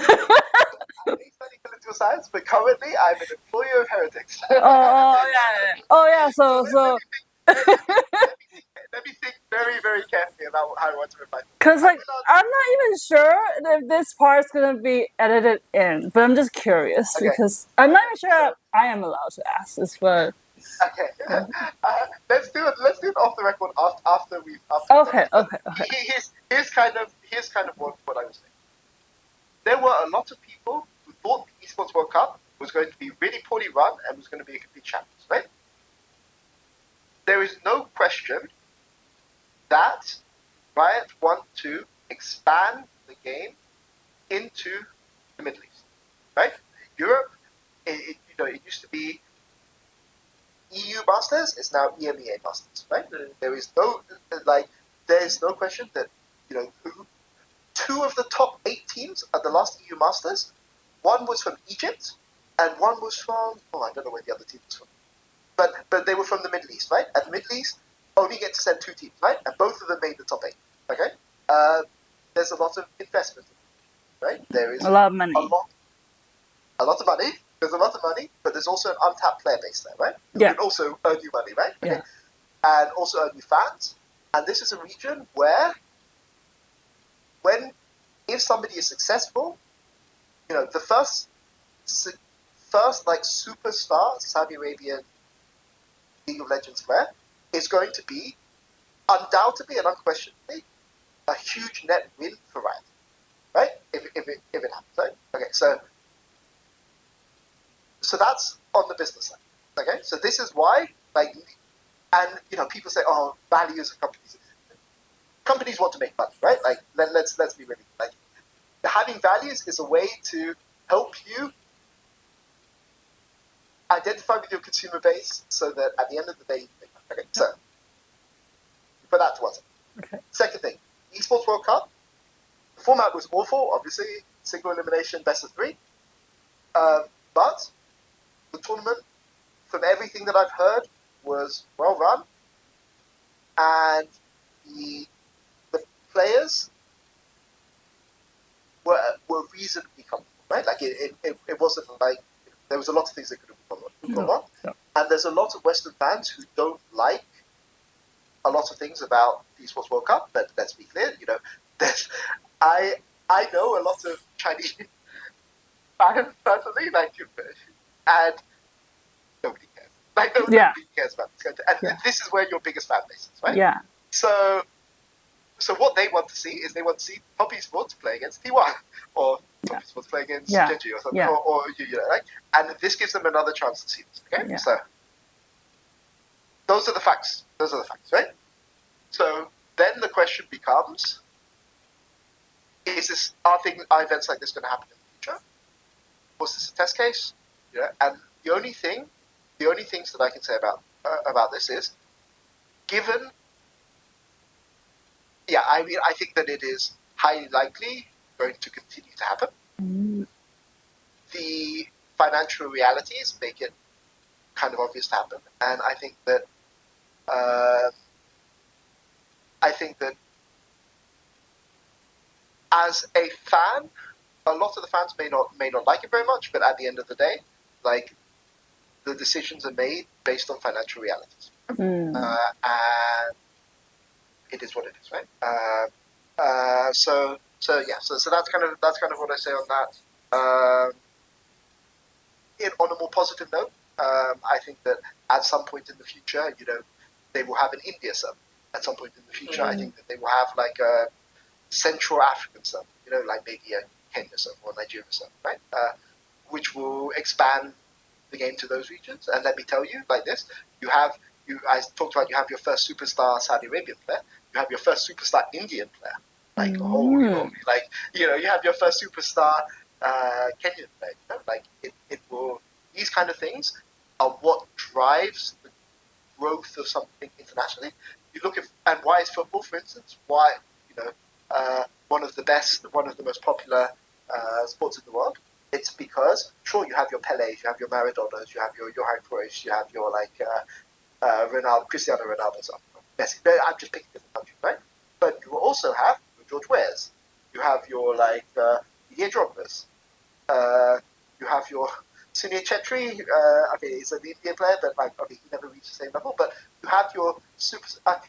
Speaker 5: study political science, but currently I'm an employer of heretics.
Speaker 1: Oh yeah. So.
Speaker 5: Let me think very, very carefully about how I want to reply.
Speaker 1: Because I'm not even sure if this part's gonna be edited in, but I'm just curious because I'm not even sure I am allowed to ask this, but.
Speaker 5: Okay. Let's do it off the record after we've.
Speaker 1: Okay.
Speaker 5: Here's kind of what I was saying. There were a lot of people who thought the Esports World Cup was going to be really poorly run and was going to be a complete shambles, right? There is no question that Riot want to expand the game into the Middle East, right? Europe, it used to be EU Masters, it's now EMEA Masters, right? There is no question that, two of the top 8 teams at the last EU Masters, one was from Egypt and one was from, I don't know where the other team was from. But they were from the Middle East, right? And the Middle East only get to send 2 teams, right? And both of them made the top 8, okay? There's a lot of investment, right? There is
Speaker 1: a lot of money.
Speaker 5: A lot of money, there's a lot of money, but there's also an untapped player base there, right? Who
Speaker 1: Yeah.
Speaker 5: can also earn you money, right?
Speaker 1: Yeah.
Speaker 5: And also earn you fans. And this is a region where, if somebody is successful, the first like superstar Saudi Arabian League of Legends player is going to be undoubtedly and unquestionably a huge net win for Riot, right? If it happens, right? Okay, so that's on the business side. Okay, so this is why, and people say, oh, values of companies want to make money, right? Like let's be really like having values is a way to help you identify with your consumer base so that at the end of the day, okay, so put that to one side.
Speaker 1: Okay.
Speaker 5: Second thing, Esports World Cup. The format was awful, obviously, single elimination, best of 3. But the tournament, from everything that I've heard, was well run, and the players were reasonably comfortable, right? Like it wasn't like there was a lot of things that could have gone wrong.
Speaker 1: No.
Speaker 5: And there's a lot of Western fans who don't like a lot of things about the Esports World Cup, but let's be clear, I know a lot of Chinese fans personally, and nobody cares. Nobody cares about this country. And this is where your biggest fan base is, right?
Speaker 1: Yeah.
Speaker 5: So what they want to see is they want to see Top Esports play against T1 or Top Esports play against Genji or something, or right? And this gives them another chance to see this. Okay, so those are the facts. Right? So then the question becomes: are events like this going to happen in the future? Was this a test case? And the only things that I can say about this is, given. Yeah, I mean, I think that it is highly likely going to continue to happen.
Speaker 1: Mm.
Speaker 5: The financial realities make it kind of obvious to happen, and I think that as a fan, a lot of the fans may not like it very much, but at the end of the day, like the decisions are made based on financial realities, and it is what it is, right? So that's kind of what I say on that. On a more positive note, I think that at some point in the future, they will have an India sub. At some point in the future, I think that they will have like a Central African sub, like maybe a Kenya sub or Nigeria sub, right? Which will expand the game to those regions. And let me tell you, like this, I talked about you have your first superstar Saudi Arabian player, you have your first superstar Indian player, like holy moly, like you have your first superstar Kenyan player, like it will. These kind of things are what drives the growth of something internationally. You look at, and why is football, for instance, one of the most popular sports in the world? It's because, sure, you have your Pelés, you have your Maradonas, you have your Johan Cruyff, you have your Ronaldo, Cristiano Ronaldo, so Messi. I'm just picking different countries, right? But you also have your George Weahs, you have your Didier Drogba's, you have your Sunil Chetri. Okay, he's an Indian player, but he never reached the same level. But you have your Nakata.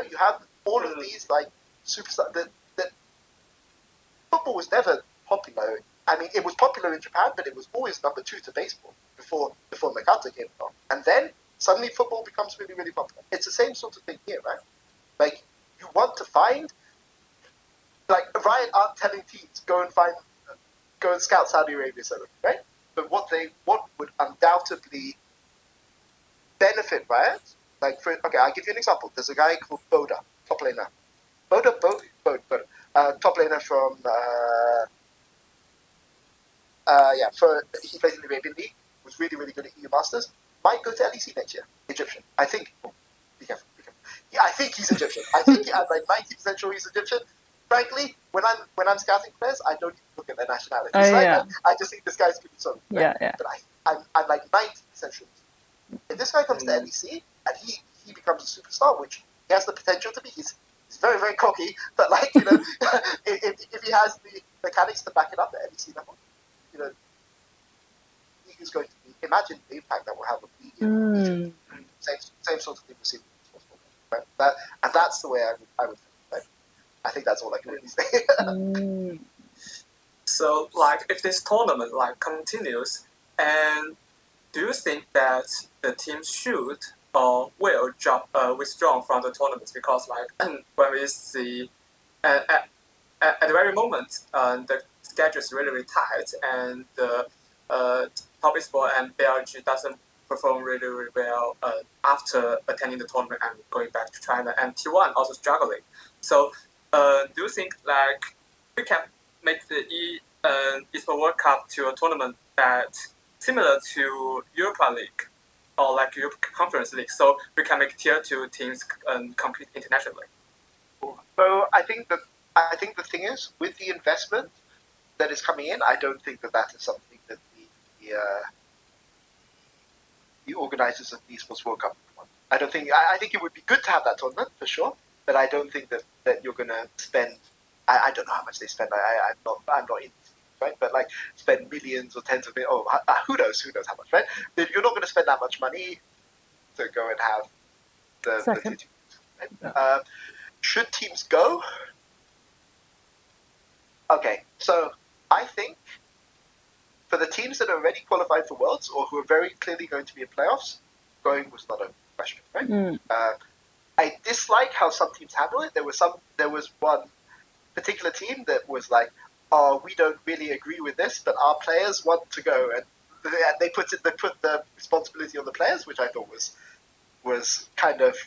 Speaker 5: You have all of these superstars. That football was never popular. I mean, it was popular in Japan, but it was always number 2 to baseball before Nakata came along. And then suddenly football becomes really, really popular. It's the same sort of thing here, right? Like, you want to find, Riot aren't telling teams go and scout Saudi Arabia, right? But what would undoubtedly benefit Riot, I'll give you an example. There's a guy called Boda, top laner. Boda, top laner from he plays in the Arabian League, was really, really good at EU Masters, might go to LEC next year. Egyptian. I think, be careful. Yeah, I think he's Egyptian. I think I'm 90% sure he's Egyptian. Frankly, when I'm scouting players, I don't even look at their nationalities. I just think this guy's good at something. Right?
Speaker 1: Yeah.
Speaker 5: But I'm 90% sure. If this guy comes to LEC and he becomes a superstar, which he has the potential to be, he's very, very cocky, but like, you know, if he has the mechanics to back it up at NEC level, you know, he is going to be, imagine the impact that will have on media. Same sort of thing we see with sports, right? And that's the way I would think, right? I think that's all I can really say.
Speaker 2: So, like, if this tournament like continues, and do you think that the team should or will withdraw from the tournament because, like, when we see at the very moment, the schedule is really, really tight, and the Top Sport and BLG doesn't perform really, really well after attending the tournament and going back to China, and T1 also struggling. So, do you think like we can make the eSport World Cup to a tournament that similar to Europa League or like Europe Conference League, so we can make tier 2 teams compete internationally?
Speaker 5: So I think the thing is, with the investment that is coming in, I don't think that is something that the organizers of the eSports World Cup want. I don't think. I think it would be good to have that tournament for sure, but I don't think that you're going to spend. I don't know how much they spend. I'm not in, right? But like spend millions or tens of millions. Oh, who knows? Who knows how much, right? You're not going to spend that much money to go and have the two teams. Right? Should teams go? Okay, so I think for the teams that are already qualified for Worlds or who are very clearly going to be in playoffs, going was not a question, right? I dislike how some teams handle it. There was one particular team that was like, "Oh, we don't really agree with this, but our players want to go," and they put the responsibility on the players, which I thought was kind of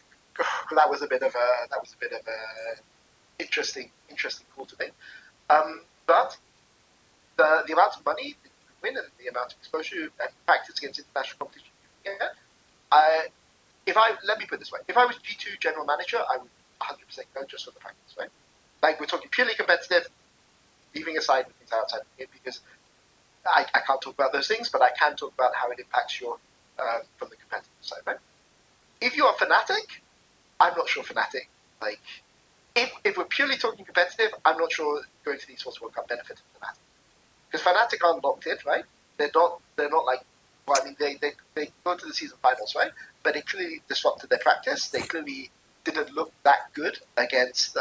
Speaker 5: that was a bit of a interesting call to make. But the amount of money that you win and the amount of exposure and practice against international competition you get, let me put it this way: if I was G2 general manager, I would 100% go just for the practice, right? Like we're talking purely competitive, leaving aside the things outside of it, because I can't talk about those things, but I can talk about how it impacts your from the competitive side, right? If you are Fnatic, I'm not sure Fnatic, like, if we're purely talking competitive, I'm not sure going to the eSports World Cup benefited Fnatic. Because Fnatic aren't locked in, right? They're not like, well, I mean, they go to the season finals, right? But it clearly disrupted their practice. They clearly didn't look that good against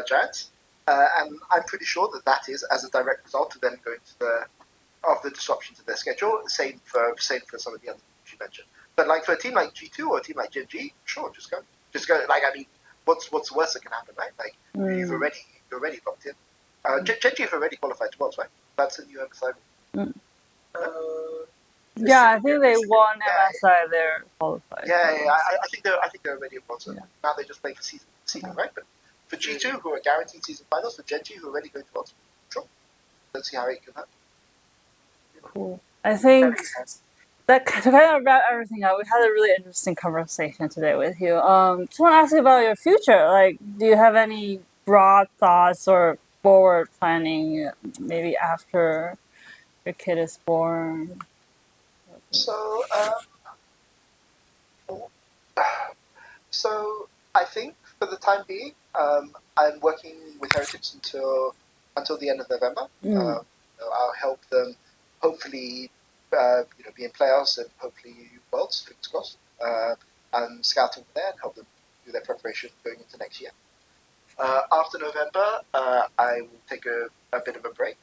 Speaker 5: Giants. And I'm pretty sure that is as a direct result of them going to the disruption to their schedule. Same for some of the other teams you mentioned. But like for a team like G2 or a team like Gen G, sure, just go. Like, I mean, what's the worst that can happen, right? Like you're already locked in. Gen G have already qualified to Worlds, right? That's a new MSI.
Speaker 1: Yeah, I think they won MSI. They're qualified.
Speaker 5: Yeah. I think they're already at Worlds. Yeah. Now they just play for season, right? But for G2, who are guaranteed season finals, for Gen G, who are already going to Worlds, sure. Let's see how it can happen.
Speaker 1: Cool. I think that kind of wrap everything up. We had a really interesting conversation today with you. Just want to ask you about your future. Like, do you have any broad thoughts or forward planning, maybe after your kid is born?
Speaker 5: So I think for the time being, I'm working with Heretics until the end of November. I'll help them hopefully be in playoffs and hopefully Worlds, fingers crossed. I'm scouting for there and help them do their preparation going into next year. After November, I will take a bit of a break.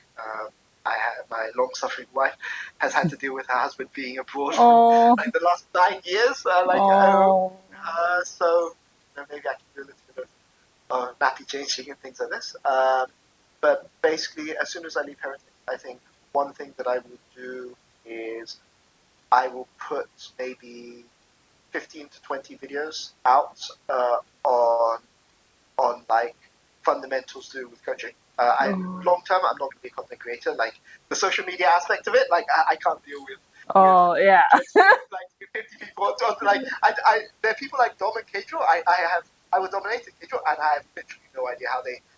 Speaker 5: My long-suffering wife has had to deal with her husband being abroad for like the last 9 years. So maybe I can do a little bit of nappy changing and things like this. But basically, as soon as I leave Heretics, I think one thing that I will do is I will put maybe 15 to 20 videos out on like fundamentals to do with coaching. Long term, I'm not going to be a content creator. Like the social media aspect of it, like I can't deal with.
Speaker 1: Yeah.
Speaker 5: Like 50 people. Like there are people like Dom and Kedro. I was dominating Kedro, and I have literally no idea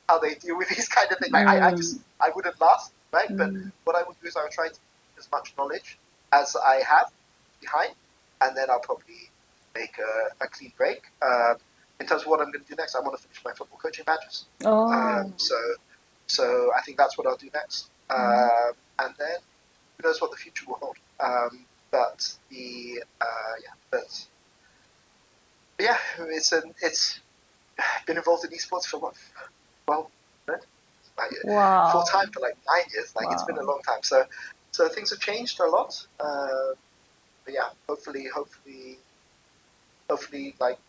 Speaker 5: how they deal with these kind of things. Like I wouldn't last, right? But what I would do is I would try to keep as much knowledge as I have behind, and then I'll probably make a clean break. in terms of what I'm going to do next, I want to finish my football coaching badges.
Speaker 1: Oh.
Speaker 5: So I think that's what I'll do next. And then who knows what the future will hold. But it's been involved in esports for what? Well,
Speaker 1: Wow.
Speaker 5: full time for like 9 years. Like it's been a long time. So things have changed a lot. But yeah, hopefully, like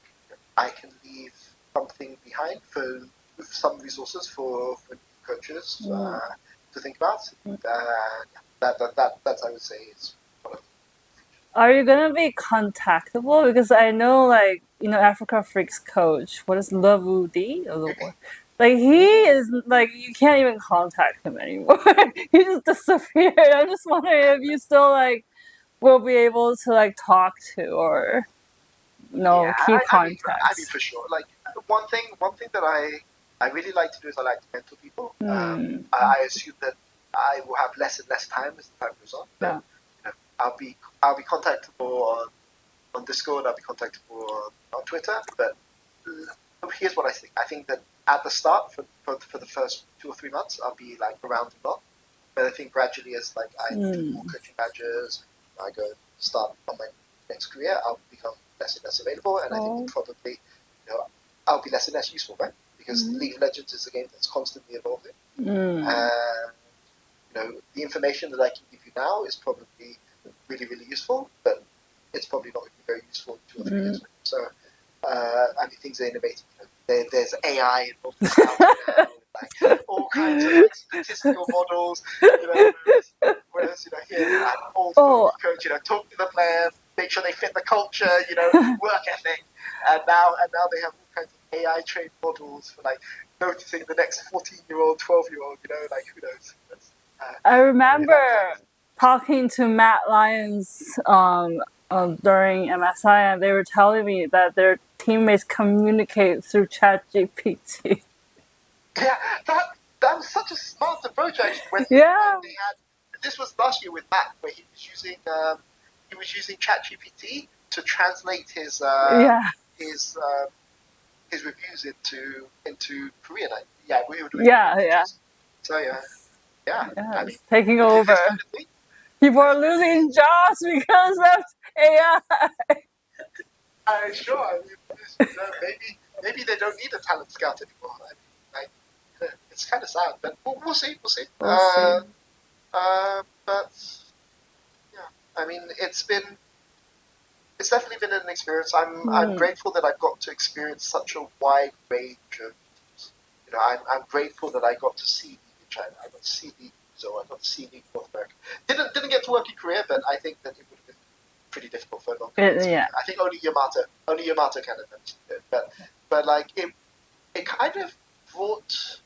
Speaker 5: I can leave something behind for some resources for coaches to think about. That's I would say is one of.
Speaker 1: Are you gonna be contactable? Because I know, like, Africa Freaks coach. What is Lovudi? Like, he is like, you can't even contact him anymore. He just disappeared. I'm just wondering if you still like will be able to like talk to or keep contact.
Speaker 5: I mean, for sure. Like one thing that I really like to do is I like to mentor people. I assume that I will have less and less time as the time goes on. But, I'll be contactable on Discord. I'll be contactable on Twitter. But here's what I think. I think that at the start, for the first 2 or 3 months, I'll be like around a lot. But I think gradually, as like I do more coaching badges, I go start on my next career, I'll become less and less available, and I think probably, I'll be less and less useful, right? Because League of Legends is a game that's constantly evolving, and the information that I can give you now is probably really, really useful, but it's probably not going to be very useful in 2 or 3 years. So, I mean, things are innovating. There's AI involved now, like all kinds of like statistical models. Whereas here at old coach, talk to the players, make sure they fit the culture, work ethic, and now they have all kinds of AI trained models for like noticing the next 14-year-old, 12-year-old. Like who knows?
Speaker 1: I remember talking to Matt Lyons during MSI, and they were telling me that their teammates communicate through ChatGPT.
Speaker 5: Yeah, that was such a smart approach actually. When they had, this was last year with Matt, where he was using ChatGPT to translate his reviews into Korean. We were doing So I mean,
Speaker 1: taking over. People are losing jobs because of AI.
Speaker 5: Sure. I mean, maybe they don't need a talent scout anymore. I mean, like, it's kind of sad, but we'll see. But yeah, I mean, it's definitely been an experience. I'm grateful that I got to experience such a wide range of teams. I'm grateful that I got to see League in China. I got to see League in Brazil. I got to see League in North America. Didn't get to work in Korea, but I think that it would have been pretty difficult for a long time. I think only Yamato kind of managed it. But like it kind of brought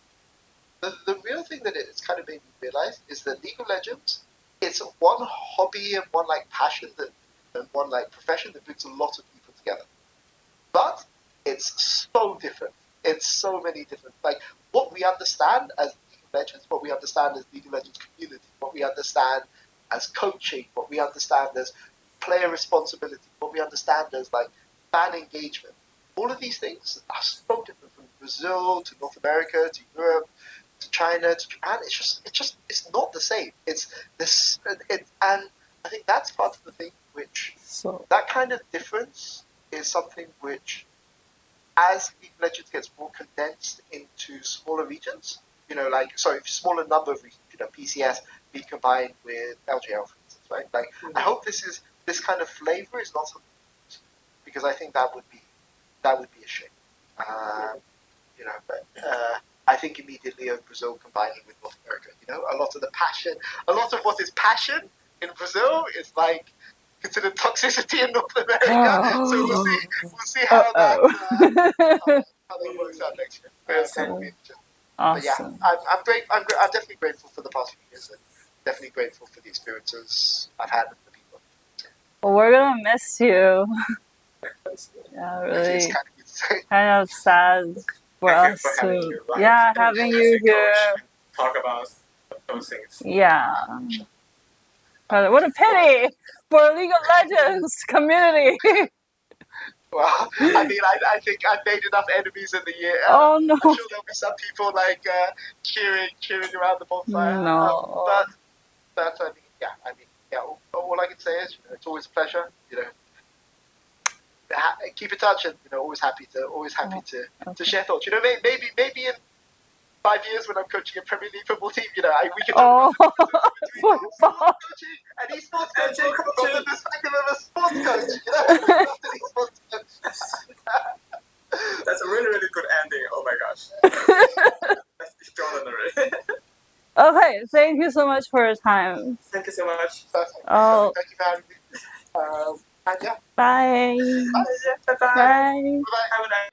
Speaker 5: the real thing that it's kind of made me realize is that League of Legends, it's one hobby and one like passion and one like profession that brings a lot of people together. But it's so different. It's so many different, like what we understand as League of Legends, what we understand as League of Legends community, what we understand as coaching, what we understand as player responsibility, what we understand as like fan engagement. All of these things are so different from Brazil to North America to Europe to China to Japan. It's not the same. It's this, and I think that's part of the thing which that kind of difference is something which, as League of Legends gets more condensed into smaller regions, smaller number of regions, PCS be combined with LGL, for instance, right? Like, I hope this kind of flavor is not something, because I think that would be a shame. But I think immediately of Brazil combining with North America. A lot of the passion, a lot of what is passion in Brazil is like considered toxicity in North America. So we'll see how that works out next year.
Speaker 1: Awesome.
Speaker 5: But yeah, I'm definitely grateful for the past few years, and definitely grateful for the experiences I've had with the people.
Speaker 1: Well, we're gonna miss you. Yeah, really.
Speaker 5: It's
Speaker 1: kind of sad for us to having you here.
Speaker 2: Talk about those things.
Speaker 1: Yeah. But what a pity for League of Legends community.
Speaker 5: Well, I mean, I think I've made enough enemies in the year.
Speaker 1: Oh no.
Speaker 5: I'm sure there'll be some people like cheering around the bonfire.
Speaker 1: No.
Speaker 5: But I mean, yeah. All I can say is, it's always a pleasure. Keep in touch, and always happy to share thoughts. Maybe in 5 years when I'm coaching a Premier League football team, we can talk about
Speaker 1: football.
Speaker 5: coaching and esports coaching from the perspective of a sports coach. Sports coach.
Speaker 2: That's a really, really good ending. Oh my gosh. That's extraordinary.
Speaker 1: Okay, thank you so much for your time.
Speaker 2: Thank you so much.
Speaker 1: Oh.
Speaker 5: Thank you for having me. And yeah.
Speaker 1: Bye.
Speaker 5: Bye.
Speaker 2: Bye-bye.
Speaker 1: Bye.
Speaker 5: Bye.
Speaker 2: Have a nice